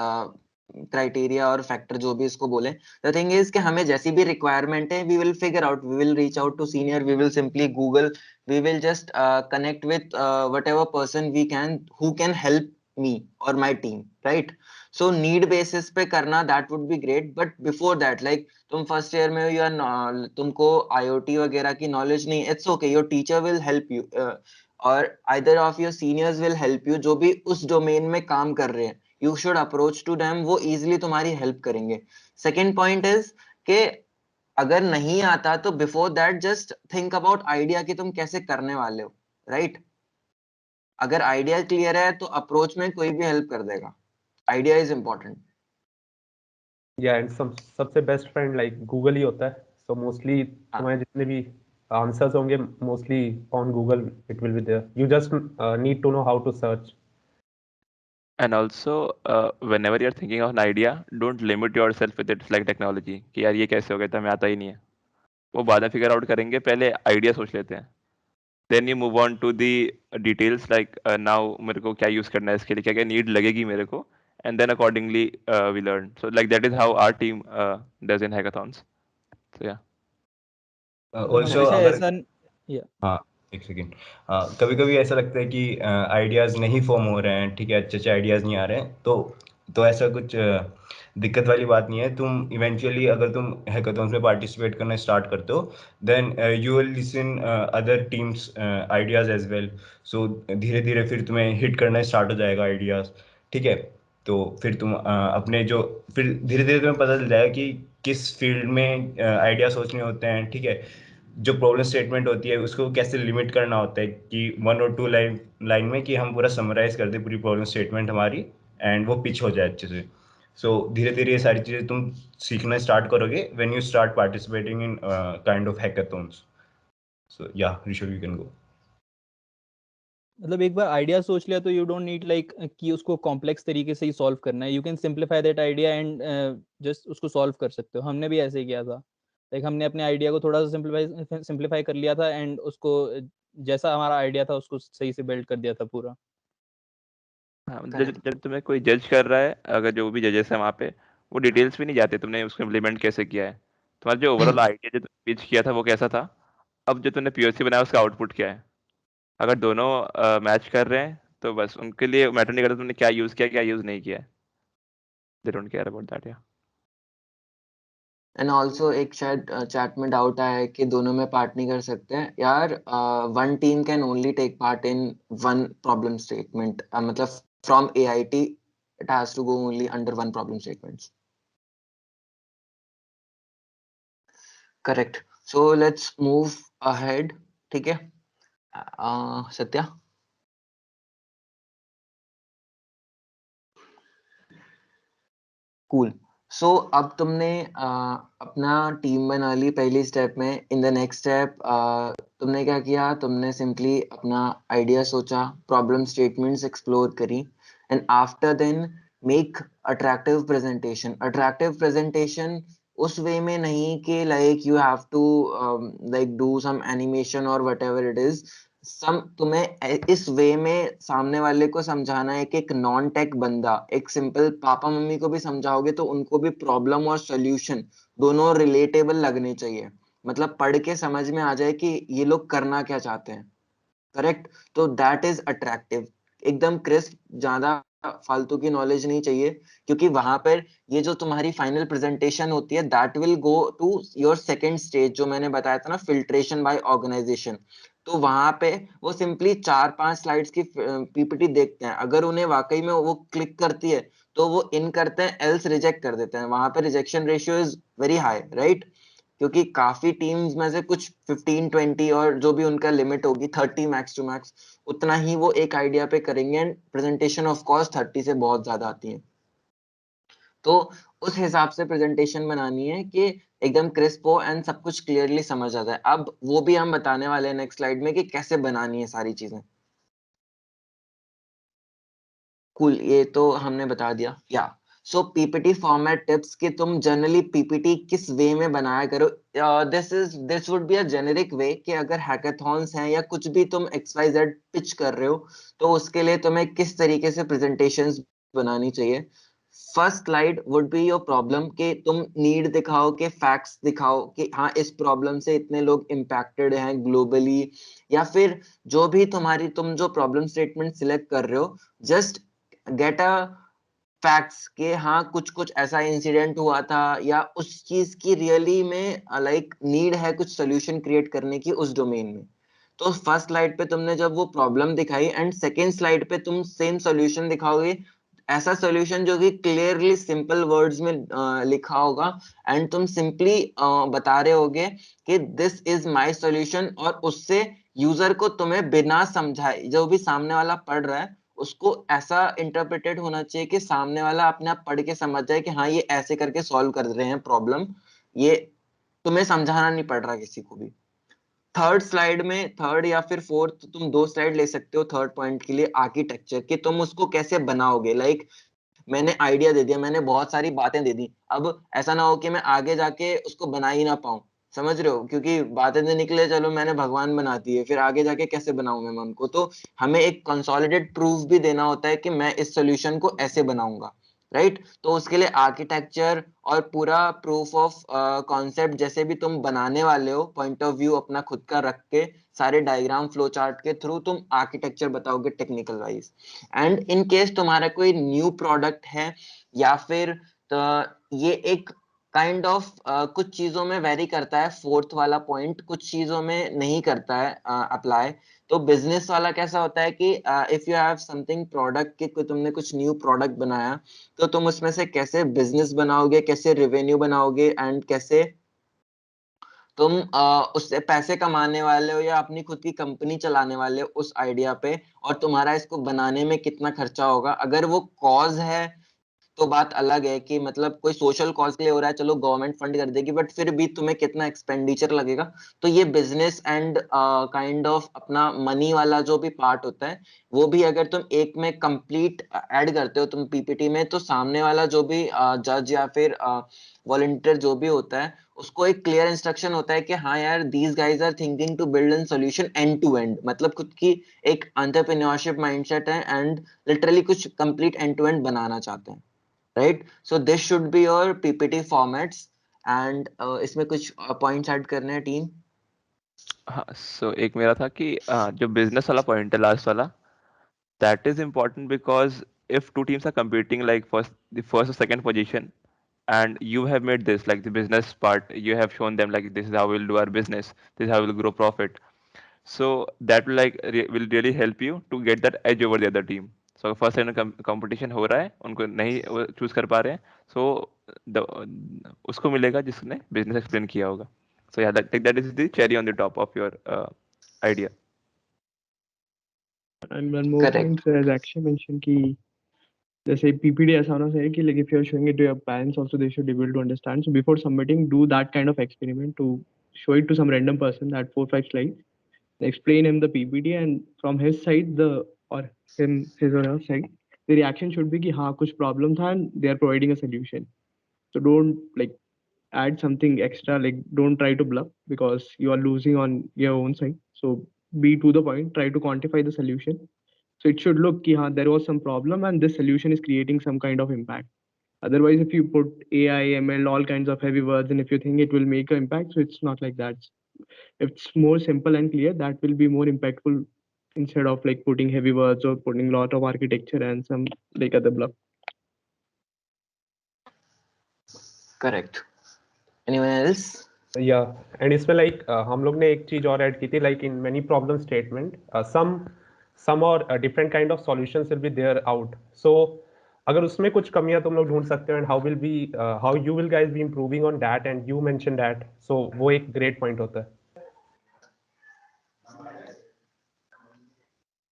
criteria और factor जो भी इसको बोले. The thing is कि हमें जैसी भी requirement है, we will figure out, we will reach out to senior, we will simply Google, we will just connect with whatever person we can who can help me or my team, right? So need basis पे करना, that would be great. But before that, like तुम first year में हो, या तुमको IoT वगैरह की knowledge नहीं, it's okay, your teacher will help you और either of your seniors will help you, जो भी उस डोमेन में काम कर रहे हैं. You should approach to them, वो इजिली तुम्हारी हेल्प करेंगे. सेकेंड पॉइंट इज कि अगर नहीं आता तो before that just think about idea कि तुम कैसे करने वाले हो, राइट? अगर आइडिया क्लियर है तो अप्रोच में कोई भी हेल्प कर देगा. Idea is important. Yeah, and सबसे best friend like Google ही होता है. So mostly तुम्हारे जितने भी answers होंगे, mostly on Google it will be there. You just need to know how to search. And also, whenever you're thinking of an idea, don't limit yourself with it like technology कि यार ये कैसे हो गया था, हमें आता ही नहीं है. वो बाद में figure out करेंगे, पहले idea सोच लेते हैं. Then you move on to the details like now मेरे को क्या use करना है इसके लिए, क्या क्या need लगेगी मेरे को, and then accordingly we learn. So like that is how our team does in hackathons. So yeah. Also हाँ एक सेकेंड, कभी कभी ऐसा लगता है कि आइडियाज़ नहीं फॉर्म हो रहे हैं, ठीक है, अच्छे अच्छे आइडियाज़ नहीं आ रहे हैं, तो ऐसा कुछ दिक्कत वाली बात नहीं है. तुम इवेंचुअली अगर तुम हैकाथॉन्स में पार्टिसिपेट करना स्टार्ट करते हो, then you will listen other teams ideas as well. So धीरे धीरे फिर तुम्हें हिट करना स्टार्ट हो जाएगा आइडियाज़, ठीक है. तो फिर तुम अपने जो फिर धीरे धीरे तुम्हें पता चल जाएगा कि किस फील्ड में आइडिया सोचने होते हैं, ठीक है. जो प्रॉब्लम स्टेटमेंट होती है उसको कैसे लिमिट करना होता है कि 1 और 2 लाइन में कि हम पूरा समराइज कर दें पूरी प्रॉब्लम स्टेटमेंट हमारी, एंड वो पिच हो जाए अच्छे से. सो धीरे धीरे ये सारी चीज़ें तुम सीखना स्टार्ट करोगे when you start participating in kind of hackathons. So yeah Rishabh, you can गो. मतलब एक बार आइडिया सोच लिया तो यू डोंट नीड लाइक कि उसको कॉम्प्लेक्स तरीके से ही सॉल्व करना है. You can simplify that idea and just उसको सॉल्व कर सकते हो. हमने भी ऐसे ही किया था. लाइक हमने अपने आइडिया को थोड़ा सा सिंपलीफाई कर लिया था एंड उसको जैसा हमारा आइडिया था उसको सही से बिल्ड कर दिया था पूरा. हाँ, जब तुम्हें कोई जज कर रहा है, अगर जो भी जजेस है वहाँ पे, वो डिटेल्स भी नहीं जाते तुमने उसको इम्प्लीमेंट कैसे किया है. तुम्हारा जो ओवरऑल आइडिया जो तुमने पिच किया था वो कैसा था, अब जो तुमने POC बनाया उसका आउटपुट क्या है. अगर दोनों मैच कर रहे हैं तो बस उनके लिए मैटर नहीं करता तुमने क्या यूज़ किया क्या यूज़ नहीं किया है. They don't care about that. या एंड ऑल्सो एक शायद चैट में डाउट आया है कि दोनों में पार्ट नहीं कर सकते हैं. यार one team can only take part in one problem statement. मतलब from AIT it has to go only under one problem statements. Correct. So let's move ahead. ठीक है, सत्या. कूल. सो अब तुमने अपना टीम बना ली पहली स्टेप में. इन द नेक्स्ट स्टेप तुमने क्या किया? तुमने सिंपली अपना आइडिया सोचा, प्रॉब्लम स्टेटमेंट्स एक्सप्लोर करी, and after then make attractive presentation. Attractive presentation उस वे में नहीं कि like you have to like do some animation और वट एवर इट इज. तुम्हें इस वे में सामने वाले को समझाना है कि एक नॉन टेक बंदा, एक सिंपल पापा मम्मी को भी समझाओगे तो उनको भी प्रॉब्लम और सॉल्यूशन दोनों रिलेटेबल लगने चाहिए. मतलब पढ़ के समझ में आ जाए कि ये लोग करना क्या चाहते हैं. करेक्ट. तो दैट इज अट्रैक्टिव. एकदम क्रिस्प, ज्यादा फालतू की नॉलेज नहीं चाहिए, क्योंकि वहां पर ये जो तुम्हारी फाइनल प्रेजेंटेशन होती है that will go to your second stage, जो मैंने बताया था ना, फिल्ट्रेशन बाय ऑर्गेनाइजेशन. तो वहां पे वो सिंपली 4-5 स्लाइड्स की पीपीटी देखते हैं. अगर उन्हें वाकई में वो क्लिक करती है तो वो इन करते हैं, एल्स रिजेक्ट कर देते हैं. वहां पे rejection ratio is very high, right? क्योंकि काफी टीम्स में से कुछ 15-20 और जो भी उनका लिमिट होगी 30 मैक्स टू मैक्स, उतना ही वो एक आइडिया पे करेंगे. एंड प्रेजेंटेशन ऑफ कोर्स 30 से बहुत ज्यादा आती है. तो उस हिसाब से प्रेजेंटेशन बनानी है कि एकदम क्रिस्प हो एंड सब कुछ क्लियरली समझ आ जाए. अब वो भी हम बताने वाले हैं नेक्स्ट स्लाइड में कि कैसे बनानी है सारी चीजें. कूल. ये तो हमने बता दिया. या सो पीपीटी फॉर्मेट टिप्स कि तुम जनरली पीपीटी किस वे में बनाया करो. This would be a generic way कि अगर हैकाथॉन्स हैं या कुछ भी तुम XYZ पिच कर रहे हो तो उसके लिए तुम्हें किस तरीके से प्रेजेंटेशंस बनानी चाहिए. First slide would be your problem, कि तुम नीड दिखाओ, कि फैक्ट्स दिखाओ कि हाँ इस प्रॉब्लम से इतने लोग इम्पैक्टेड हैं ग्लोबली, या फिर जो भी तुम जो प्रॉब्लम स्टेटमेंट सिलेक्ट कर रहे हो, जस्ट गेट अ फैक्ट्स के हाँ कुछ कुछ ऐसा इंसिडेंट हुआ था या उस चीज की रियली में लाइक नीड है कुछ सोल्यूशन क्रिएट करने की उस डोमेन में. तो फर्स्ट स्लाइड पे तुमने जब वो प्रॉब्लम दिखाई एंड सेकेंड स्लाइड पे तुम सेम सोल्यूशन दिखाओगे, ऐसा सोल्यूशन जो कि क्लियरली सिंपल वर्ड्स में लिखा होगा, एंड तुम सिंपली बता रहे होगे कि दिस इज माय सोल्यूशन, और उससे यूजर को तुम्हें बिना समझाए, जो भी सामने वाला पढ़ रहा है उसको ऐसा इंटरप्रेटेड होना चाहिए कि सामने वाला अपने आप पढ़ के समझ जाए कि हाँ ये ऐसे करके सॉल्व कर रहे हैं प्रॉब्लम. ये तुम्हें समझाना नहीं पड़ रहा किसी को भी. थर्ड स्लाइड में, थर्ड या फिर फोर्थ, तुम 2 स्लाइड ले सकते हो थर्ड पॉइंट के लिए, आर्किटेक्चर, कि तुम उसको कैसे बनाओगे. लाइक मैंने आइडिया दे दिया, मैंने बहुत सारी बातें दे दी, अब ऐसा ना हो कि मैं आगे जाके उसको बना ही ना पाऊं. समझ रहे हो? क्योंकि बातें तो निकले, चलो मैंने भगवान बना दिए, फिर आगे जाके कैसे बनाऊं मैं उनको. तो हमें एक कंसोलिडेट प्रूफ भी देना होता है कि मैं इस सोल्यूशन को ऐसे बनाऊंगा, राइट? तो उसके लिए आर्किटेक्चर और पूरा प्रूफ ऑफ कॉन्सेप्ट जैसे भी तुम बनाने वाले हो, पॉइंट ऑफ व्यू अपना खुद का रख के, सारे डायग्राम फ्लो चार्ट के थ्रू तुम आर्किटेक्चर बताओगे technical wise. And in case तुम्हारा कोई न्यू प्रोडक्ट है या फिर ये एक काइंड ऑफ कुछ चीजों में वेरी करता है, फोर्थ वाला पॉइंट कुछ चीजों में नहीं करता है अप्लाई. तो बिजनेस वाला कैसा होता है कि if you have something product, कि तुमने कुछ न्यू प्रोडक्ट बनाया, तो तुम उसमें से कैसे बिजनेस बनाओगे, कैसे रेवेन्यू बनाओगे, एंड कैसे तुम उससे पैसे कमाने वाले हो या अपनी खुद की कंपनी चलाने वाले हो उस आइडिया पे, और तुम्हारा इसको बनाने में कितना खर्चा होगा. अगर वो कॉज है तो बात अलग है कि मतलब कोई सोशल कॉज के लिए हो रहा है, चलो गवर्नमेंट फंड कर देगी, बट फिर भी तुम्हें कितना एक्सपेंडिचर लगेगा. तो ये बिजनेस एंड काइंड ऑफ अपना मनी वाला जो भी पार्ट होता है, वो भी अगर तुम एक में कंप्लीट ऐड करते हो तुम पीपीटी में, तो सामने वाला जो भी जज या फिर वॉलंटियर जो भी होता है, उसको एक क्लियर इंस्ट्रक्शन होता है कि हाँ यार, these guys are thinking to build an solution end to end, मतलब खुद की एक एंटरप्रेन्योरशिप माइंडसेट है एंड लिटरली कुछ कंप्लीट एंड टू एंड बनाना चाहते हैं, right? So this should be your PPT formats. And इसमें कुछ पॉइंट्स ऐड करने हैं टीम. हाँ, सो एक मेरा था कि जो बिजनेस वाला पॉइंट है लास्ट वाला, that is important because if two teams are competing like the first or second position, and you have made this like the business part, you have shown them like this is how we'll do our business, this is how we'll grow profit, so that will like will really help you to get that edge over the other team. So first second competition हो रहा है, उनको नहीं choose कर पा रहे हैं, so the उसको मिलेगा जिसने बिजनेस एक्सप्लेन किया होगा. So yeah, that is the cherry on the top of your idea. And one more point, sir, as Akshay mentioned, कि जैसे PPT ऐसा होना चाहिए कि like if you are showing it to your parents also, they should be able to understand. So before submitting, do that kind of experiment to show it to some random person, that 4-5 slides, explain him the PPT, and from his side his or her side, the reaction should be कि हाँ कुछ problem था and they are providing a solution. So don't like add something extra, like don't try to bluff because you are losing on your own side. So be to the point, try to quantify the solution. So it should look ki, there was some problem and this solution is creating some kind of impact. Otherwise, if you put AI, ML, all kinds of heavy words, and if you think it will make an impact, so it's not like that. If it's more simple and clear, that will be more impactful instead of like putting heavy words or putting a lot of architecture and some like other bluff. Correct. Anyone else? Yeah, and इसमें like हम लोग ने एक चीज और add की थी, like in many problem statement some or different kind of solutions will be there out. So अगर उसमें कुछ कमियां तुम लोग ढूंढ सकते हो and how you will guys be improving on that, and you mentioned that, so वो एक great point होता है.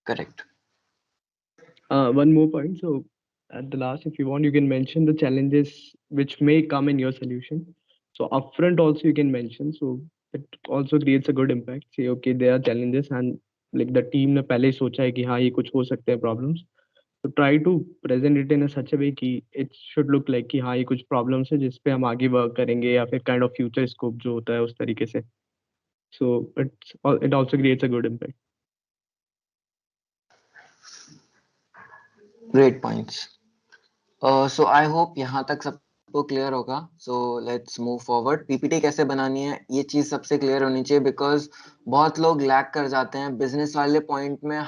Correct. One more point. So at the last, if you want, you can mention the challenges which may come in your solution. So upfront also you can mention. So it also creates a good impact. Say, okay, there are challenges and like the team ने पहले ही सोचा है कि हाँ ये कुछ हो सकते हैं problems. So try to present it in a such a way कि it should look like कि हाँ ये कुछ problems है जिस पे हम आगे work करेंगे या फिर kind of future scope जो होता है उस तरीके से. So it also creates a good impact. Great points. So I hope यहाँ तक सबको क्लियर होगा. So let's move forward. PPT कैसे बनानी है ये चीज सबसे क्लियर होनी चाहिए, because बहुत लोग लैग कर जाते हैं बिजनेस वाले पॉइंट में.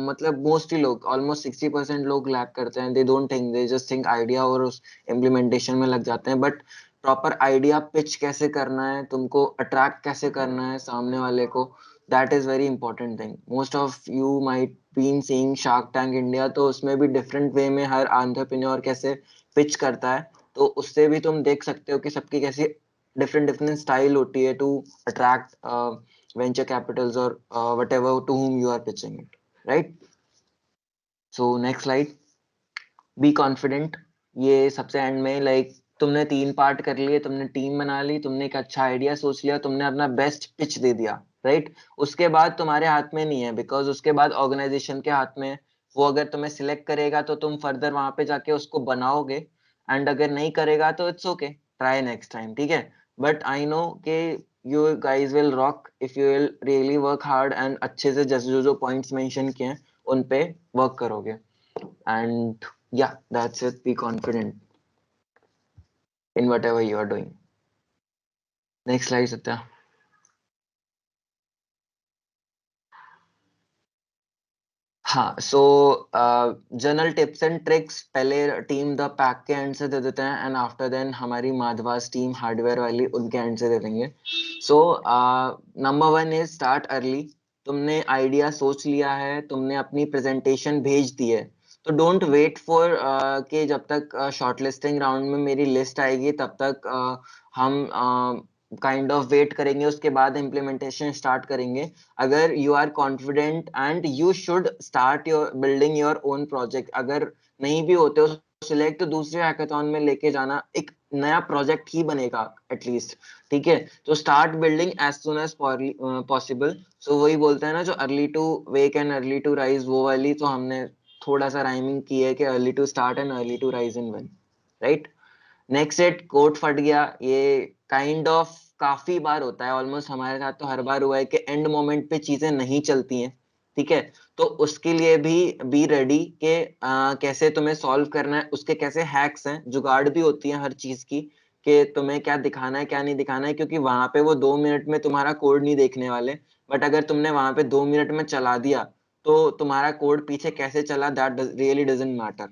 मतलब मोस्टली लोग ऑलमोस्ट 60% लोग लैग करते हैं. They don't think, they just think idea और उस इम्प्लीमेंटेशन में लग जाते हैं. बट प्रॉपर आइडिया पिच कैसे करना है, तुमको अट्रैक्ट कैसे करना है सामने वाले को, that is very important thing. Most of you might been seeing Shark Tank India, तो उसमें भी different way में हर entrepreneur कैसे pitch करता है, तो उससे भी तुम देख सकते हो कि सबकी कैसी different style होती है to attract venture capitals or whatever to whom you are pitching it, right? So next slide. Be confident. ये सबसे एंड में like तुमने 3 पार्ट कर लिए, तुमने टीम बना ली, तुमने एक अच्छा आइडिया सोच लिया, तुमने अपना बेस्ट पिच दे दिया, राइट? उसके बाद तुम्हारे हाथ में नहीं है, बिकॉज उसके बाद ऑर्गेनाइजेशन के हाथ में है. वो अगर तुम्हें सिलेक्ट करेगा तो तुम फर्दर वहां पे जाके उसको बनाओगे, एंड अगर नहीं करेगा तो it's okay, try next time, ठीक है? बट आई नो कि you guys will rock if you will really work hard and अच्छे से जैसे जो पॉइंट्स मेंशन किए हैं उन पे वर्क करोगे. And yeah, that's it. Be confident in whatever you are doing. Next slide, Satya. हाँ, so general tips and tricks पहले टीम द पैक के एंड से दे देते हैं, एंड आफ्टर देन हमारी माधवास टीम हार्डवेयर वाली उनके एंड से दे देंगे. So number 1 is start early. तुमने आइडिया सोच लिया है, तुमने अपनी प्रेजेंटेशन भेज दी है, तो डोंट वेट फॉर कि जब तक शॉर्टलिस्टिंग राउंड में मेरी लिस्ट आएगी तब तक हम काइंड ऑफ वेट करेंगे, उसके बाद इम्प्लीमेंटेशन स्टार्ट करेंगे. अगर you are confident and you should start your building your own project. अगर नहीं भी होते हो सिलेक्ट, तो दूसरे हैकाथॉन में लेके जाना, एक नया प्रोजेक्ट ही बनेगा एटलीस्ट, ठीक है? तो start building as soon as possible. So वही बोलते हैं ना, जो early to wake and early to rise, वो वाली तो हमने थोड़ा सा राइमिंग की है कि early to start and early to rise in one, right? Next set code फट गया, ये काइंड ऑफ काफी बार होता है, ऑलमोस्ट हमारे साथ तो हर बार हुआ है कि एंड मोमेंट पे चीजें नहीं चलती हैं, ठीक है? तो उसके लिए भी बी रेडी के कैसे तुम्हें सॉल्व करना है, उसके कैसे हैक्स हैं, जुगाड़ भी होती है हर चीज की कि तुम्हें क्या दिखाना है क्या नहीं दिखाना है, क्योंकि वहां पे वो 2 मिनट में तुम्हारा कोड नहीं देखने वाले. बट अगर तुमने वहां पे 2 मिनट में चला दिया तो तुम्हारा कोड पीछे कैसे चला, दैट रियली डजंट मैटर,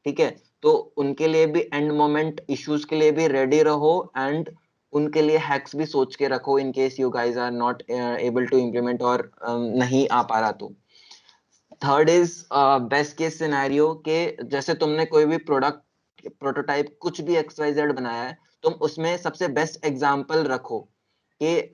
ठीक है? तो उनके लिए भी एंड मोमेंट इश्यूज के लिए भी रेडी रहो, एंड उनके लिए हैक्स भी सोच के रखो in case you guys are not able to implement और नहीं आ पा रहा. तो third is best case scenario के जैसे तुमने कोई भी प्रोडक्ट प्रोटोटाइप कुछ भी XYZ बनाया है, तुम उसमें सबसे बेस्ट एग्जांपल रखो कि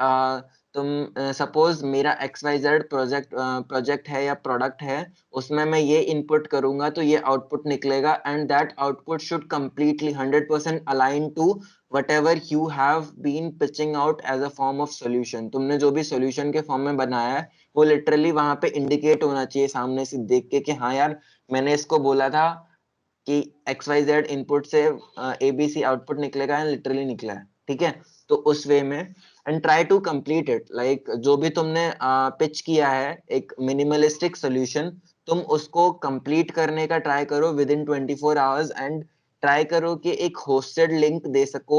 तुम सपोज मेरा XYZ प्रोजेक्ट है या प्रोडक्ट है, उसमें मैं ये इनपुट करूंगा तो ये आउटपुट निकलेगा, and that output should completely 100% align to whatever you have been pitching out as a form of solution. तुमने जो भी solution के फॉर्म में बनाया है वो लिटरली वहां पे इंडिकेट होना चाहिए सामने से देख के कि हाँ यार मैंने इसको बोला था कि XYZ इनपुट से ABC आउटपुट निकलेगा, एंड लिटरली निकला है, ठीक है। तो उस वे में and try to complete it, like जो भी तुमने पिच किया है एक मिनिमलिस्टिक सोल्यूशन, तुम उसको कंप्लीट करने का ट्राई करो with in 24 hours, and try करो कि एक होस्टेड लिंक दे सको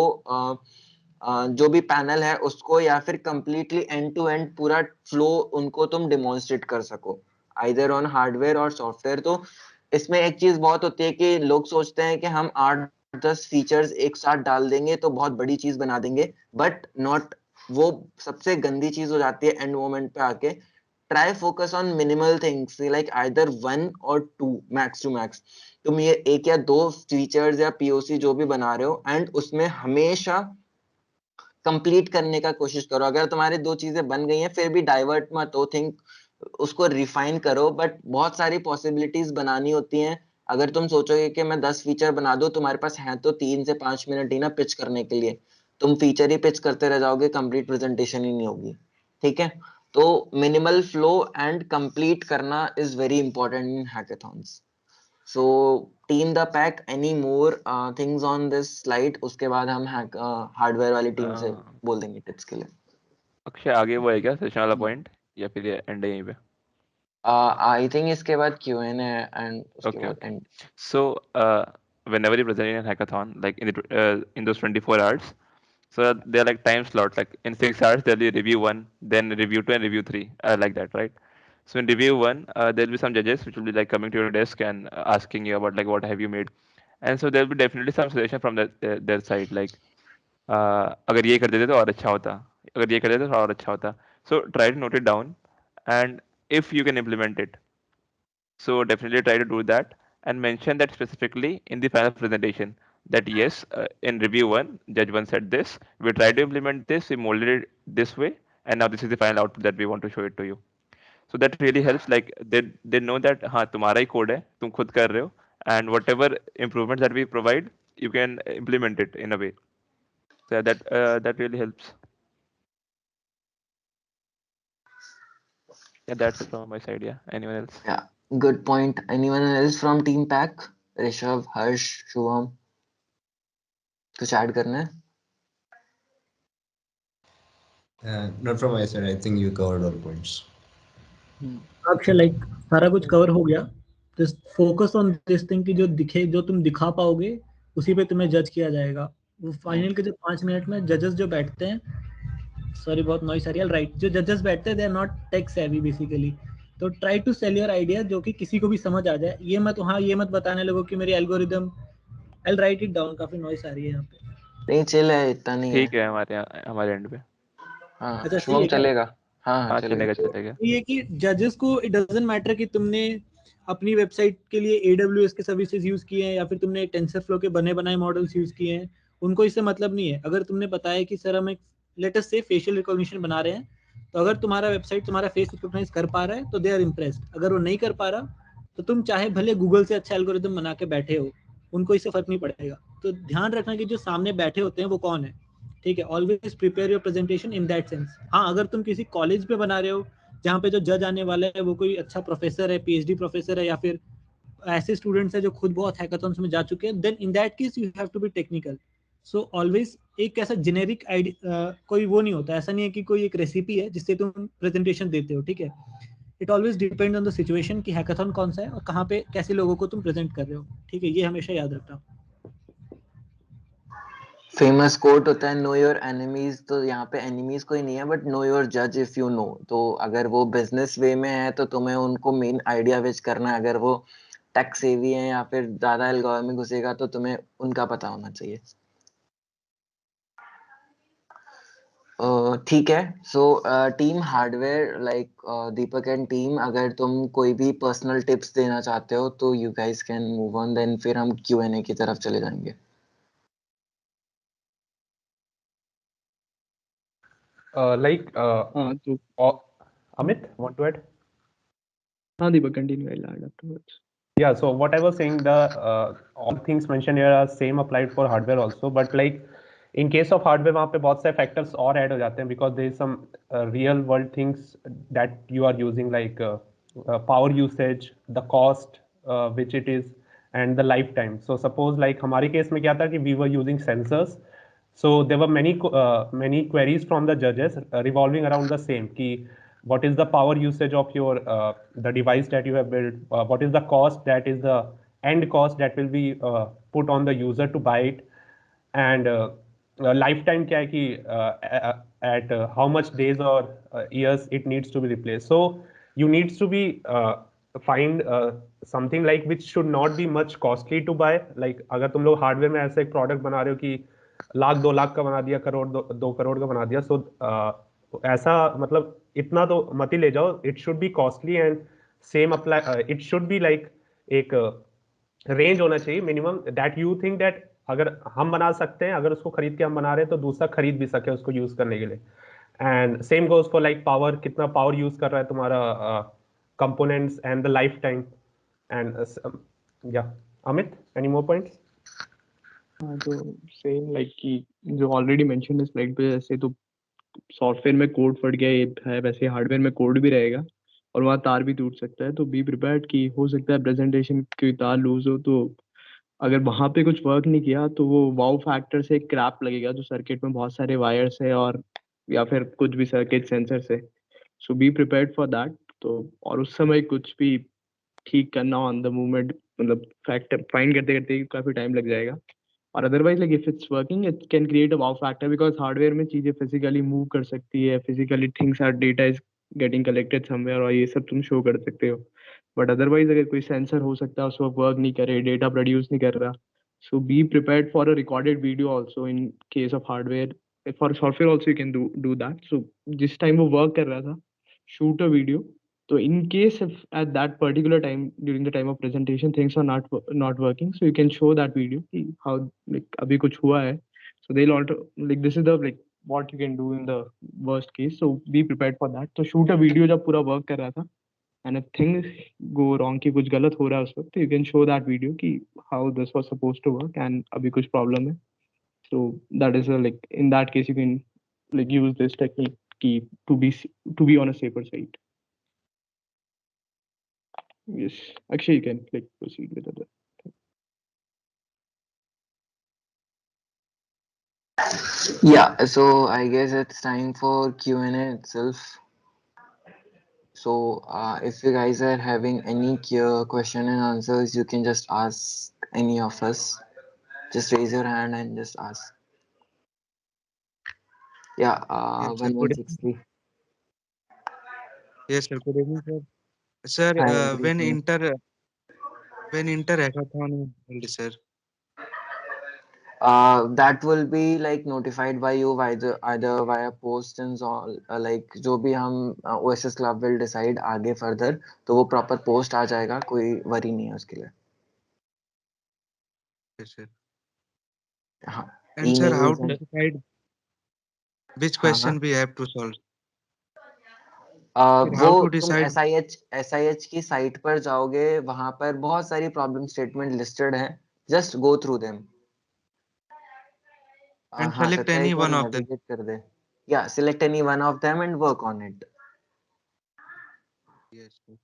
जो भी पैनल है उसको, या फिर कंप्लीटली एंड टू एंड पूरा फ्लो उनको तुम डिमॉन्स्ट्रेट कर सको आइदर ऑन हार्डवेयर और सॉफ्टवेयर। तो इसमें एक चीज बहुत होती है कि लोग सोचते हैं कि हम 8-10 फीचर्स एक साथ डाल देंगे तो बहुत बड़ी चीज बना देंगे, बट नॉट, वो सबसे गंदी चीज हो जाती है एंड मोमेंट पे आके। Try focus on minimal things like either 1 और 2 मैक्स टू मैक्स। तुम ये 1 या 2 फीचर्स या POC जो भी बना रहे हो, एंड उसमें हमेशा कंप्लीट करने का कोशिश करो। अगर तुम्हारी 2 चीजें बन गई हैं फिर भी डाइवर्ट मत हो, थिंक उसको रिफाइन करो, बट बहुत सारी पॉसिबिलिटीज बनानी होती हैं। अगर तुम सोचोगे कि मैं 10 फीचर बना दूं, तुम्हारे पास है तो 3 से 5 मिनट ही ना पिच करने के लिए, तुम फीचर ही पिच करते रह जाओगे, कंप्लीट प्रेजेंटेशन ही नहीं होगी, ठीक है। तो मिनिमल फ्लो एंड कंप्लीट करना is very important in hackathons. So team the pack, any more things on this slide, उसके बाद हम हार्डवेयर वाली टीम से बोल देंगे टिप्स के लिए। अक्षय आगे वो है क्या सेशन वाला पॉइंट, या फिर ये एंड है यहीं पे? I think इसके बाद Q&A है, and उसके Okay, बाद okay. end. So, whenever you present in a hackathon, like in those 24 hours, so they're like time slots. Like in 6 hours, there'll be review 1, then review 2, and review 3, like that, right? So in review 1, there'll be some judges which will be like coming to your desk and asking you about like what have you made, and so there'll be definitely some suggestion from their side, like अगर ये कर देते तो और अच्छा होता, अगर ये कर देते तो और अच्छा होता. So try to note it down, and if you can implement it, so definitely try to do that and mention that specifically in the final presentation that yes, in review 1, judge 1 said this, we tried to implement this, we molded it this way, and now this is the final output that we want to show it to you. So that really helps, like they know that हाँ तुम्हारा ही code है, तुम खुद कर रहे हो, and whatever improvements that we provide, you can implement it in a way. So that really helps. Yeah, that's it from my side. Yeah, anyone else? Yeah, good point. Anyone else from Team Pack? Rishabh, Harsh, Shubham, कुछ add करना है? Not from my side. I think you covered all points. Akshay like सारा कुछ cover हो गया. Just focus on this thing कि जो दिखे, जो तुम दिखा पाओगे उसी पे तुम्हें जज किया जाएगा. वो फाइनल के जो 5 मिनट में जजेस जो बैठते हैं, सॉरी बहुत नॉइस आ रही है, राइट, जो जजेस बैठते हैं they are not tech savvy basically. तो try to sell your idea जो कि किसी को भी समझ आ जाए. ये मत ये मत बताने लगो कि मेरी algorithm, I will write it down. काफी नॉइस आ रही है यहाँ पे. नहीं चिल है, इतना नहीं है. ठीक है हमारे एंड पे. हाँ अच्छा सही शुभम है क्या? चलेगा. हाँ हाँ चलेगा. चलेगा. ये कि जजेस को इट डजंट मैटर कि तुमने अपनी वेबसाइट के लिए AWS के सर्विसेज यूज किए हैं या फिर तुमने टेंसरफ्लो के बने बनाए मॉडल्स यूज किए हैं. उनको इससे मतलब नहीं है. अगर तुमने बताया कि सर हम एक लेट अस से फेशियल रिकॉग्निशन बना रहे हैं, तो अगर तुम्हारा वेबसाइट तुम्हारा फेस रिकॉग्नाइज कर पा रहा है तो दे आर इम्प्रेस्ड. अगर वो नहीं कर पा रहा तो तुम चाहे भले गूगल से अच्छा एल्गोरिदम बना के बैठे हो, उनको इससे फर्क नहीं पड़ेगा. तो ध्यान रखना कि जो सामने बैठे होते हैं वो कौन है. ठीक है, always prepare your presentation in that sense. हाँ, अगर तुम किसी कॉलेज पे बना रहे हो जहाँ पे जो जज आने वाला है वो कोई अच्छा प्रोफेसर है, PhD प्रोफेसर है, या फिर ऐसे स्टूडेंट्स हैं जो खुद बहुत हैकाथॉन्स में जा चुके हैं, then in that case you have to be technical. So always एक ऐसा जेनेरिक कोई वो नहीं होता. ऐसा नहीं है कि कोई एक रेसिपी है जिससे तुम प्रेजेंटेशन देते हो. ठीक है, it always depend on the situation कि हैकाथॉन कौन सा है और कहाँ पे कैसे लोगों को तुम प्रेजेंट कर रहे हो. ठीक है, ये हमेशा याद रखना. फेमस कोट होता है नो योर एनिमीज. तो यहाँ पे एनिमीज कोई नहीं है, बट नो योर जज इफ यू नो. तो अगर वो बिजनेस वे में है तो तुम्हें उनको मेन आइडिया विच करना है. अगर वो टेक सेवी है या फिर ज्यादा एल्गोरिथम में घुसेगा तो तुम्हें उनका पता होना चाहिए. ठीक है. So team hardware like Deepak and team, अगर तुम कोई भी पर्सनल टिप्स देना चाहते हो तो you guys can move on, then फिर हम Q&A की तरफ चले जाएंगे. हाँ तो Amit, want to add? हाँ दीपक continue, I'll add afterwards. Yeah, so what I was saying, the all things mentioned here are same applied for hardware also, but like in case of hardware वहाँ पे बहुत सारे factors और add हो जाते हैं because there is some real world things that you are using like power usage, the cost which it is, and the lifetime. So suppose like हमारे case में क्या था कि we were using sensors, so there were many queries from the judges revolving around the same कि what is the power usage of your the device that you have built, what is the cost, that is the end cost that will be put on the user to buy it, and lifetime क्या है कि at how much days or years it needs to be replaced. So you needs to be find something like which should not be much costly to buy. Like अगर तुम लोग hardware में ऐसा एक product बना रहे हो कि लाख 2 लाख का बना दिया, करोड़ 2 करोड़ का बना दिया, सो ऐसा मतलब इतना तो मत ही ले जाओ. It should be costly and same apply. It should be like एक रेंज होना चाहिए minimum that you think that अगर हम बना सकते हैं, अगर उसको खरीद के हम बना रहे हैं तो दूसरा खरीद भी सके उसको यूज करने के लिए. And same goes for like power, कितना पावर यूज कर रहा है तुम्हारा components and the life time. And या अमित, एनी मोर पॉइंट्स? हाँ तो सेम लाइक कि जो ऑलरेडी मेंशन है स्लाइड पे, जैसे तो सॉफ्टवेयर में कोड फट गया ये है, वैसे हार्डवेयर में कोड भी रहेगा और वहाँ तार भी टूट सकता है. तो बी प्रिपेयर्ड कि हो सकता है प्रेजेंटेशन की तार लूज हो, तो अगर वहाँ पे कुछ वर्क नहीं किया तो वो वाउ फैक्टर से एक क्रैप लगेगा जो सर्किट में बहुत सारे वायर्स है और या फिर कुछ भी सर्किट सेंसर से. So be prepared for that. तो और उस समय कुछ भी ठीक करना ऑन द मूवमेंट, मतलब फैक्टर फाइंड करते करते काफी टाइम लग जाएगा. और otherwise like if it's working it can create a wow factor because hardware में चीजें फिजिकली मूव कर सकती है, physically things are data is getting collected somewhere और ये सब तुम शो कर सकते हो. बट अदरवाइज अगर कोई सेंसर हो सकता है उस वक्त वर्क नहीं करे, डेटा प्रोड्यूस नहीं कर रहा, so be prepared for a recorded video also in case of hardware. For software also you can do that. So जिस टाइम वो वर्क कर रहा था shoot a video. So in case if at that particular time during the time of presentation things are not working, so you can show that video कि how like अभी कुछ हुआ है. So they'll alter like this is the like what you can do in the worst case. So be prepared for that. तो shoot a video जब पूरा work कर रहा था and if things go wrong कि कुछ गलत हो रहा है उस वक्त, you can show that video कि how this was supposed to work and अभी कुछ problem है. So that is a like in that case you can like use this technique कि to be on a safer side. Yes, actually, you can like proceed with other. Yeah, so I guess it's time for Q&A itself. So if you guys are having any question and answers, you can just ask any of us. Just raise your hand and just ask. Yeah, Yes, sir. 1163. Yes, sir. Good evening, sir. Sir, Hi, good when evening. inter hackathon is held, sir. That will be like notified by you either via post and all. Like जो भी हम OSS Club will decide आगे further, तो वो proper post आ जाएगा, कोई worry नहीं है उसके लिए. Yes, sir. हाँ. And sir, Email how will to send. decide which हाँ हाँ. question we have to solve? वो How to तुम decide? SIH की साइट पर जाओगे, वहां पर बहुत सारी प्रॉब्लम स्टेटमेंट लिस्टेड हैं. Just go through them. And हाँ, select सत्या any एक बार one of them. नेविगेट कर दे. या select any one of them and work on it. Yes, sir.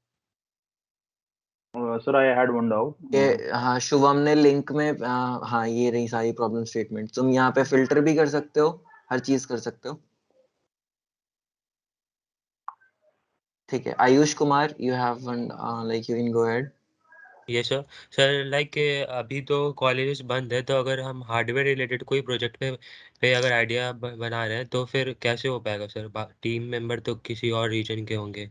Sir, I had one doubt. ये हाँ, शुभम ने लिंक में हाँ ये रही सारी प्रॉब्लम स्टेटमेंट. तुम यहाँ पे फिल्टर भी कर सकते हो, हर चीज कर सकते हो. ठीक है. Ayush Kumar, you have one like you can go ahead. ये सर लाइक अभी तो कॉलेजेस बंद है, तो अगर हम हार्डवेयर रिलेटेड कोई प्रोजेक्ट पे अगर आइडिया बना रहे हैं तो फिर कैसे हो पाएगा सर? टीम मेंबर तो किसी और रीजन के होंगे.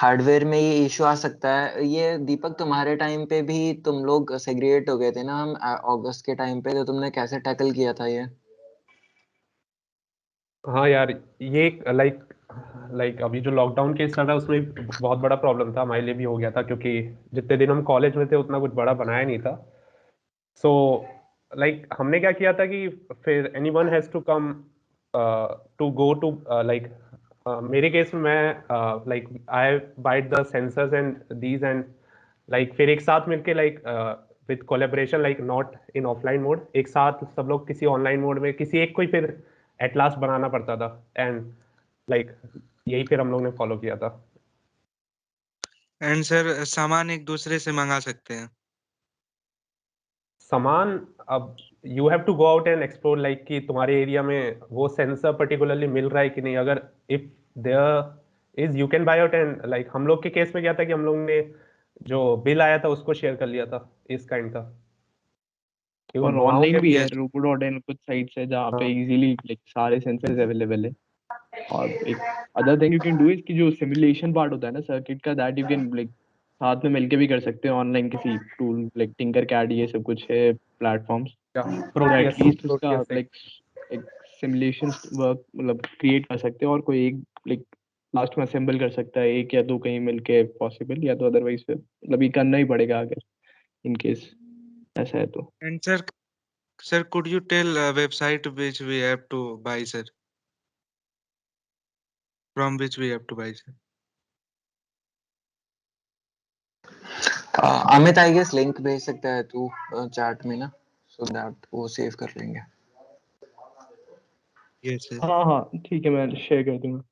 हार्डवेयर में ये इशू आ सकता है. ये दीपक तुम्हारे टाइम पे भी तुम लोग सेग्रीगेट हो गए थे ना, हम अगस्त के टाइम पे, तो तुमने कैसे टैकल किया था ये? हाँ यार, ये लाइक अभी जो लॉकडाउन केस चल रहा है उसमें बहुत बड़ा प्रॉब्लम था, हमारे लिए भी हो गया था क्योंकि जितने दिन हम कॉलेज में थे उतना कुछ बड़ा बनाया नहीं था. सो लाइक हमने क्या किया था कि फिर anyone has to come to go to like मेरे केस में मैं like I bite the sensors and these and like फिर एक साथ मिलके like with collaboration like not in offline mode, एक साथ सब लोग किसी ऑनलाइन मोड में किसी एक को ही फिर एट लास्ट बनाना पड़ता था एंड लाइक यही फिर हम लोग ने फॉलो किया था। एंड सर सामान एक दूसरे से मंगा सकते हैं। सामान अब you have to go out and explore like कि तुम्हारे एरिया में वो सेंसर पर्टिकुलरली मिल रहा है कि नहीं। अगर if there is you can buy out and like हम लोग के केस में क्या था कि हम लोग ने जो बिल आया था उसको शेयर कर लिया था इस काइंड का। और वहाँ हो ऑनलाइन गया भी है yes. robo.in कुछ साइट्स है जहाँ पे हाँ। इजीली लाइक सारे सेंसर्स अवेलेबल है। और एक other thing you can do is कि जो सिमुलेशन पार्ट होता है ना सर्किट का, दैट यू कैन लाइक साथ में मिलके भी कर सकते हैं ऑनलाइन किसी टूल लाइक टिंकरकैड, ये सब कुछ है प्लेटफॉर्म्स। तो एटलीस्ट उसका लाइक एक सिमुलेशन वर्क मतलब क्रिएट कर सकते हैं और कोई एक लाइक लास्ट में असेंबल कर सकता है, एक या दो कहीं मिलके पॉसिबल, या तो अदरवाइज फिर मतलब ये करना ही पड़ेगा अगर इन केस ऐसा है तो। And sir could you tell website which we have to buy, sir? From which we have to buy, sir? Amit I guess link भेज सकता है तू चैट में ना, सो दैट वो सेव कर लेंगे। Yes, sir. हाँ ठीक है, मैं शेयर कर दूंगा।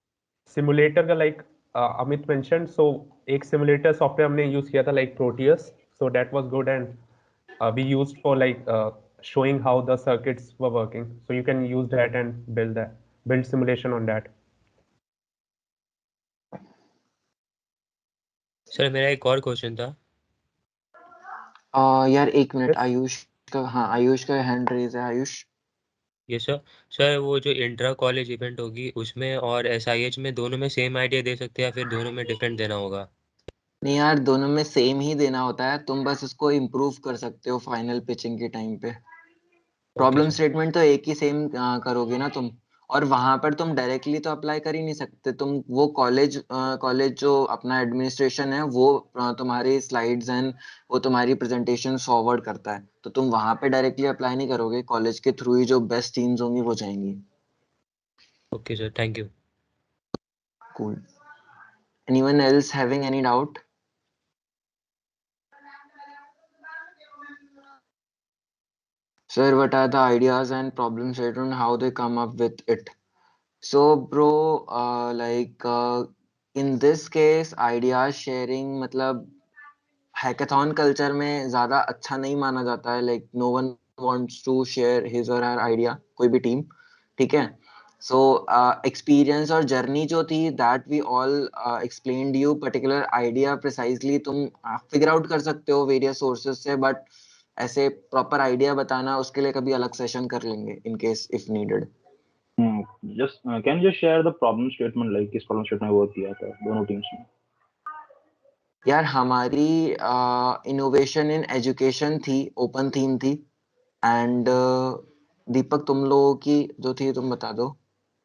सिमुलेटर का लाइक अमित मेंशन, सो एक सिमुलेटर सॉफ्टवेयर हमने यूज किया था like Proteus, so that was good and we used for like showing how the circuits were working, so you can use that and build simulation on that. Sir मेरा एक और question था। यार एक minute, Ayush का, हाँ आयुष का हैंड रेज है। आयुष ये सर वो जो इंट्रा कॉलेज इवेंट होगी उसमें और एसआईएच में दोनों में सेम आइडिया दे सकते हैं या फिर दोनों में डिफरेंट देना होगा? नहीं यार, दोनों में सेम ही देना होता है, तुम बस उसको इम्प्रूव कर सकते हो फाइनल पिचिंग के टाइम पे। प्रॉब्लम स्टेटमेंट तो एक ही सेम करोगे ना तुम, और वहां पर तुम डायरेक्टली तो अप्लाई कर ही नहीं सकते। तुम वो कॉलेज जो अपना एडमिनिस्ट्रेशन है वो तुम्हारी स्लाइड्स एंड वो तुम्हारी प्रेजेंटेशन फॉरवर्ड करता है, तो तुम वहां पे डायरेक्टली अप्लाई नहीं करोगे, कॉलेज के थ्रू ही जो बेस्ट टीम्स होंगी वो जाएंगी। Okay sir, thank you. Cool. Anyone else having any doubt? Sir, what are the ideas and problem stated and how they come up with it? So, bro, in this case, idea sharing मतलब hackathon culture में ज़्यादा अच्छा नहीं माना जाता है। Like no one wants to share his or her idea, कोई भी team, ठीक है? So experience और journey जो थी, that we all explained you particular idea precisely तुम figure out कर सकते हो various sources से, but ऐसे proper idea बताना उसके लिए कभी अलग session कर लेंगे in case if needed. Just can you just share the problem statement, like किस problem statement work किया था दोनों teams में? यार हमारी इनोवेशन इन एजुकेशन थी, ओपन थीम थी, एंड दीपक तुम लोगों की जो थी तुम बता दो।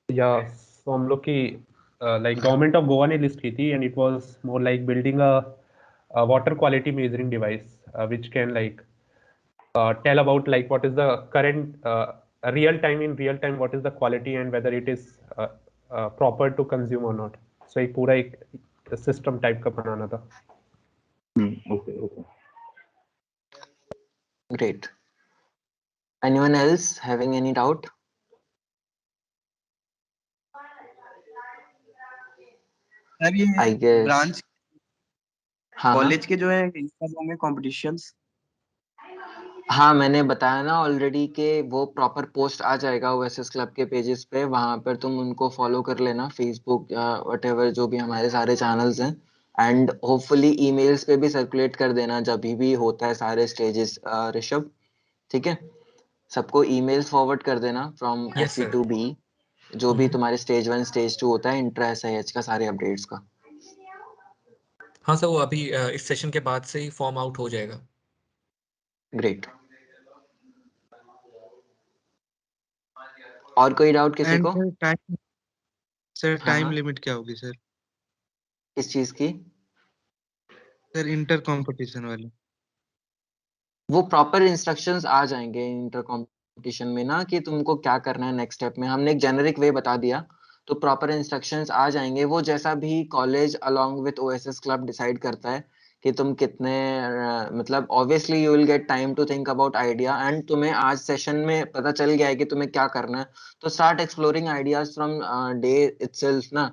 या सो हम लोग की लाइक गवर्नमेंट ऑफ गोवा ने लिस्ट की थी and it was more like building a water quality measuring device which can like tell about like what is the current real time what is the quality and whether it is proper to consume or not. So एक पूरा एक system type का बनाना था। Okay. Great. Anyone else having any doubt? Sir ये I guess. Branch हाँ college के जो है इसका होंगे कॉम्पिटिशंस? हाँ मैंने बताया ना ऑलरेडी कि वो प्रॉपर पोस्ट आ जाएगा ओएसएस क्लब के पेजेस पे, वहां पर तुम उनको फॉलो कर लेना, फेसबुक या व्हाटएवर जो भी हमारे सारे चैनल्स हैं, एंड होपफुली ईमेल्स पे भी सर्कुलेट कर देना जब भी होता है सारे स्टेजेस ऋषभ, ठीक है? सबको ईमेल्स फॉरवर्ड कर देना फ्रॉम Yes, sir. FE2B, जो भी तुम्हारे स्टेज 1 स्टेज 2 होता है इंट्रा एसआईएच का, सारे अपडेट्स का। हाँ सर, वो अभी इस सेशन के बाद से ही फॉर्म आउट हो जाएगा। ग्रेट। और कोई डाउट किसी एंड को? सर हाँ, टाइम हाँ। लिमिट क्या होगी सर? किस चीज की? सर इंटर कंपटीशन वाली। वो प्रॉपर इंस्ट्रक्शंस आ जाएंगे इंटर कॉम्पिटिशन में ना, कि तुमको क्या करना है नेक्स्ट स्टेप में। हमने एक जेनरिक वे बता दिया, तो प्रॉपर इंस्ट्रक्शंस आ जाएंगे। वो जैसा भी college along with OSS club decide करता है कि तुम कितने मतलब obviously you will get time to think about idea, and तुम्हें आज सेशन में पता चल गया है कि तुम्हें क्या करना है, तो start exploring ideas from day itself ना।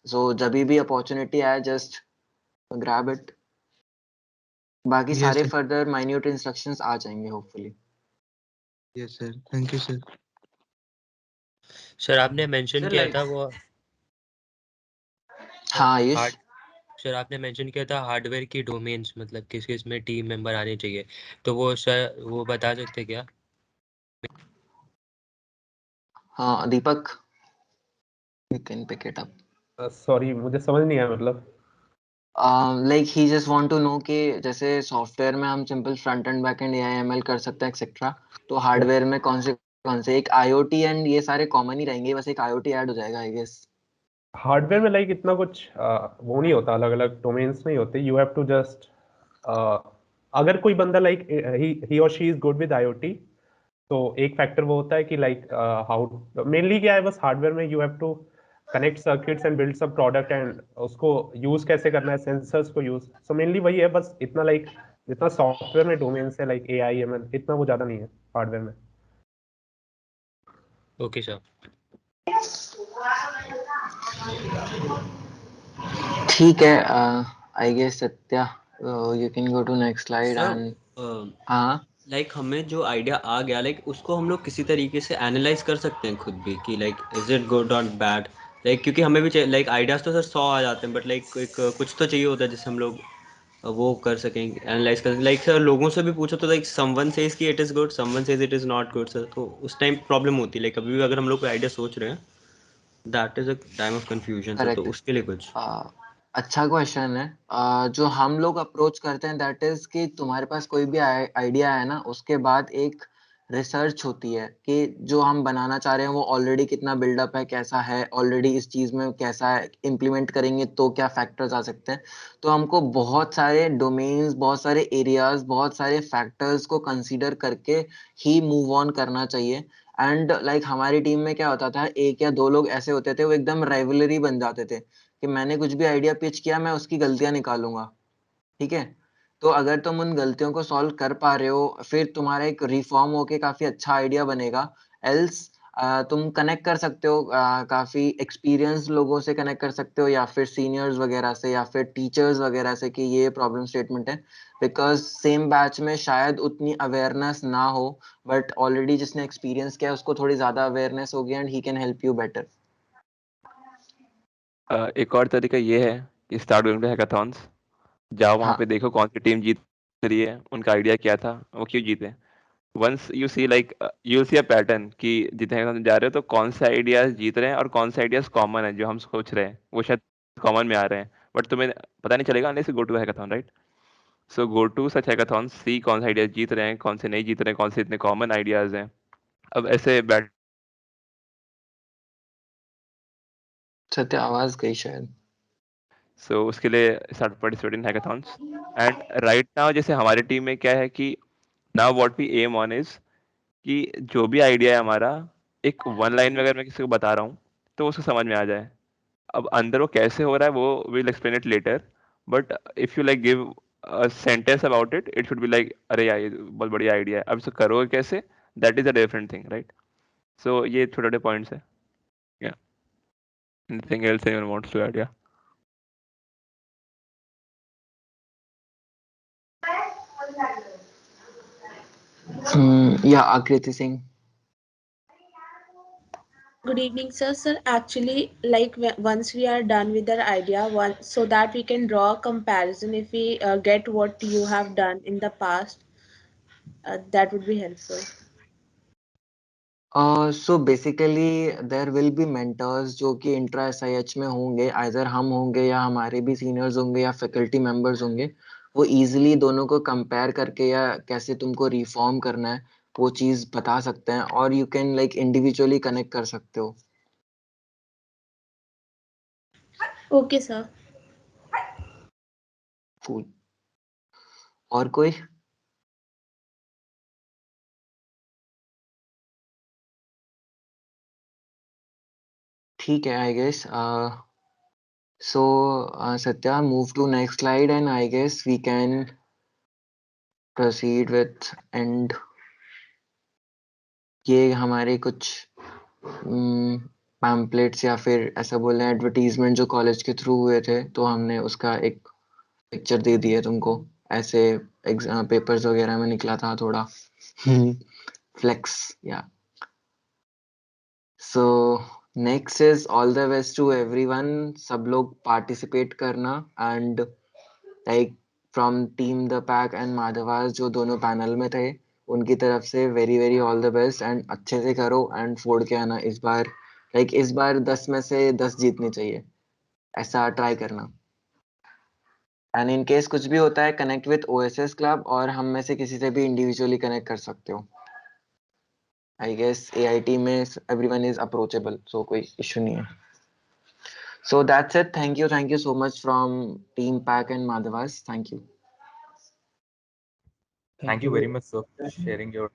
सो जब भी अपॉर्चुनिटी आए जस्ट ग्रैब इट। बाकी Yes, सारे sir. फर्दर माइन्यूट इंस्ट्रक्शंस आ जाएंगे hopefully. Yes, sir. Thank you, sir. Sir आपने मेंशन सर किया लाइक था वो हाँ आयुष। हार्ड सर आपने मेंशन किया था हार्डवेयर की डोमेन्स, मतलब किस किस में टीम मेंबर आने चाहिए, तो वो सर वो बता सकते क्या? हाँ Deepak, you can pick it up. Sorry मुझे समझ नहीं आया मतलब। Like he just want to know कि जैसे सॉफ्टवेयर में हम simple front end back end AIML कर सकते हैं एक्सेट्रा, तो हार्डवेयर में कौन से एक IoT एंड ये सारे कॉमन ही रहेंगे, बस एक IoT ऐड हो जाएगा आई गेस। हार्डवेयर में लाइक इतना कुछ वो नहीं होता, अलग अलग डोमेन्स नहीं होते। यू हैव टू जस्ट अगर कोई बंदा लाइक ही और she is good with IoT, तो एक फैक्टर वो होता है कि लाइक हाउ मेनली क्या है, बस हार्डवेयर में you have to connect circuits and build सब प्रोडक्ट, एंड उसको यूज कैसे करना है, सेंसर्स को यूज। सो मेनली वही है, बस इतना लाइक जितना सॉफ्टवेयर में डोमेन्स है लाइक AIML, इतना वो ज्यादा नहीं है हार्डवेयर में। Okay sir. ठीक है, I guess Satya you can go to next slide sir and हाँ। लाइक हमें जो आइडिया आ गया लाइक उसको हम लोग किसी तरीके से एनालाइज कर सकते हैं खुद भी कि लाइक इज इट गुड और बैड। लाइक क्योंकि हमें भी लाइक आइडियाज तो सर 100 आ जाते हैं, बट लाइक एक कुछ तो चाहिए होता है जिससे हम लोग वो कर सकें, एनालाइज कर सकें। लाइक सर लोगों से भी पूछो तो लाइक समवन सेज कि it is good, someone says it is not good sir, तो उस टाइम प्रॉब्लम होती है। लाइक अभी भी अगर हम लोग कोई आइडिया सोच रहे हैं, that is a time of confusion sir, तो करेक्ट। उसके लिए कुछ। अच्छा क्वेश्चन है। जो हम लोग अप्रोच करते हैं दैट इज कि तुम्हारे पास कोई भी आइडिया है ना, उसके बाद एक रिसर्च होती है कि जो हम बनाना चाह रहे हैं वो ऑलरेडी कितना बिल्डअप है, कैसा है ऑलरेडी इस चीज में, कैसा है इम्प्लीमेंट करेंगे तो क्या फैक्टर्स आ सकते हैं। तो हमको बहुत सारे डोमेन्स, बहुत सारे एरियाज, बहुत सारे फैक्टर्स को कंसीडर करके ही मूव ऑन करना चाहिए। एंड लाइक हमारी टीम में क्या होता था, एक या दो लोग ऐसे होते थे वो एकदम राइवलरी बन जाते थे कि मैंने कुछ भी आइडिया पिच किया मैं उसकी गलतियां निकालूंगा। ठीक है, तो अगर तुम उन गलतियों को सॉल्व कर पा रहे हो फिर तुम्हारा एक रिफॉर्म होके काफी अच्छा आइडिया बनेगा। एल्स तुम कनेक्ट कर सकते हो, काफी एक्सपीरियंस लोगों से कनेक्ट कर सकते हो, या फिर सीनियर्स वगैरह से, या फिर टीचर्स वगैरह से कि ये प्रॉब्लम स्टेटमेंट है। बिकॉज सेम बैच में शायद उतनी अवेयरनेस ना हो, बट ऑलरेडी जिसने एक्सपीरियंस किया है उसको थोड़ी ज्यादा अवेयरनेस होगी and he can help you better. एक और तरीका ये है कि स्टार्ट गोइंग टू हैकाथॉन्स, जाओ वहाँ पे हाँ देखो कौन सी टीम जीत रही है, उनका आइडिया क्या था, वो क्यों जीते। Once you see like you see a pattern कि जितने हैकाथॉन जा रहे हो तो कौन से आइडियाज जीत रहे हैं और कौन से आइडियाज कॉमन है जो हम सोच रहे हैं वो शायद कॉमन में आ रहे हैं, बट तुम्हें पता नहीं चलेगा unless you go to hackathon, right. So go to such hackathon, see कौन से आइडियाज जीत रहे हैं, कौन से नहीं जीत रहे हैं, कौन से इतने कॉमन आइडियाज हैं। अब ऐसे बैट सत्य आवाज गई शायद। सो उसके लिए start participate in hackathons. And right now जैसे हमारी टीम में क्या है कि now what we am on is कि जो भी आइडिया है हमारा, एक वन लाइन में अगर मैं किसी को बता रहा हूँ तो उसको समझ में आ जाए। अब अंदर वो कैसे हो रहा है वो will explain it later, but if you like give a sentence about it, it should be like अरे यार ये बहुत बढ़िया आइडिया है, अब इसको करोगे कैसे, that is a different thing, right. So ये छोटे छोटे पॉइंट्स है। या anything else anyone wants to add? या या Aakriti Singh. Good evening, sir. Sir, actually, like once we are done with our idea, so that we can draw a comparison if we get what you have done in the past, that would be helpful. So basically there will be mentors जो कि intra SIH में होंगे, either हम होंगे या हमारे भी seniors होंगे या फैकल्टी मेंबर्स होंगे। वो इजीली दोनों को कंपेयर करके या कैसे तुमको रिफॉर्म करना है वो चीज बता सकते हैं, और you can like individually connect कर सकते हो। Okay, sir. Cool. और कोई? ठीक है, I guess. So, Satya, move to next slide, and I guess we can proceed with end. ये हमारे कुछ पैम्पलेट्स या फिर ऐसा बोले एडवर्टीजमेंट जो कॉलेज के थ्रू हुए थे, तो हमने उसका एक पिक्चर दे दी है तुमको। ऐसे एग्जाम पेपर्स वगैरह में निकला था थोड़ा फ्लेक्स या। So next is all the best to everyone. सब लोग पार्टिसिपेट करना, and like from team the pack and Madhavas जो दोनों पैनल में थे, उनकी तरफ से very very all the best, and अच्छे से करो एंड फोड़ के आना इस बार। लाइक इस बार 10 में से 10 जीतनी चाहिए, ऐसा ट्राई करना। एंड इन केस कुछ भी होता है, कनेक्ट विथ OSS क्लब, और हम में से किसी से भी इंडिविजुअली कनेक्ट कर सकते हो। आई गेस AIT में एवरीवन इज अप्रोचेबल, सो कोई इशू नहीं है। So that's it. Thank you so much from team pack and Madhavas. Thank you. Thank you very much, sir, for sharing your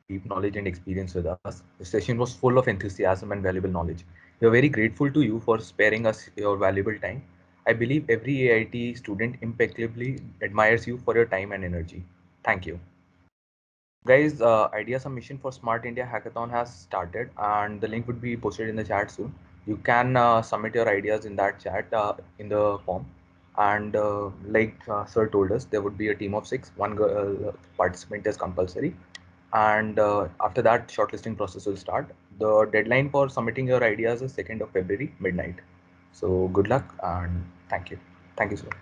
deep knowledge and experience with us. The session was full of enthusiasm and valuable knowledge. We are very grateful to you for sparing us your valuable time. I believe every AIT student impeccably admires you for your time and energy. Thank you. Guys, idea submission for Smart India Hackathon has started, and the link would be posted in the chat soon. You can submit your ideas in that chat in the form. And like sir told us, there would be a team of 6. One participant is compulsory, and after that shortlisting process will start. The deadline for submitting your ideas is 2nd of February midnight. So good luck and thank you. Thank you, sir.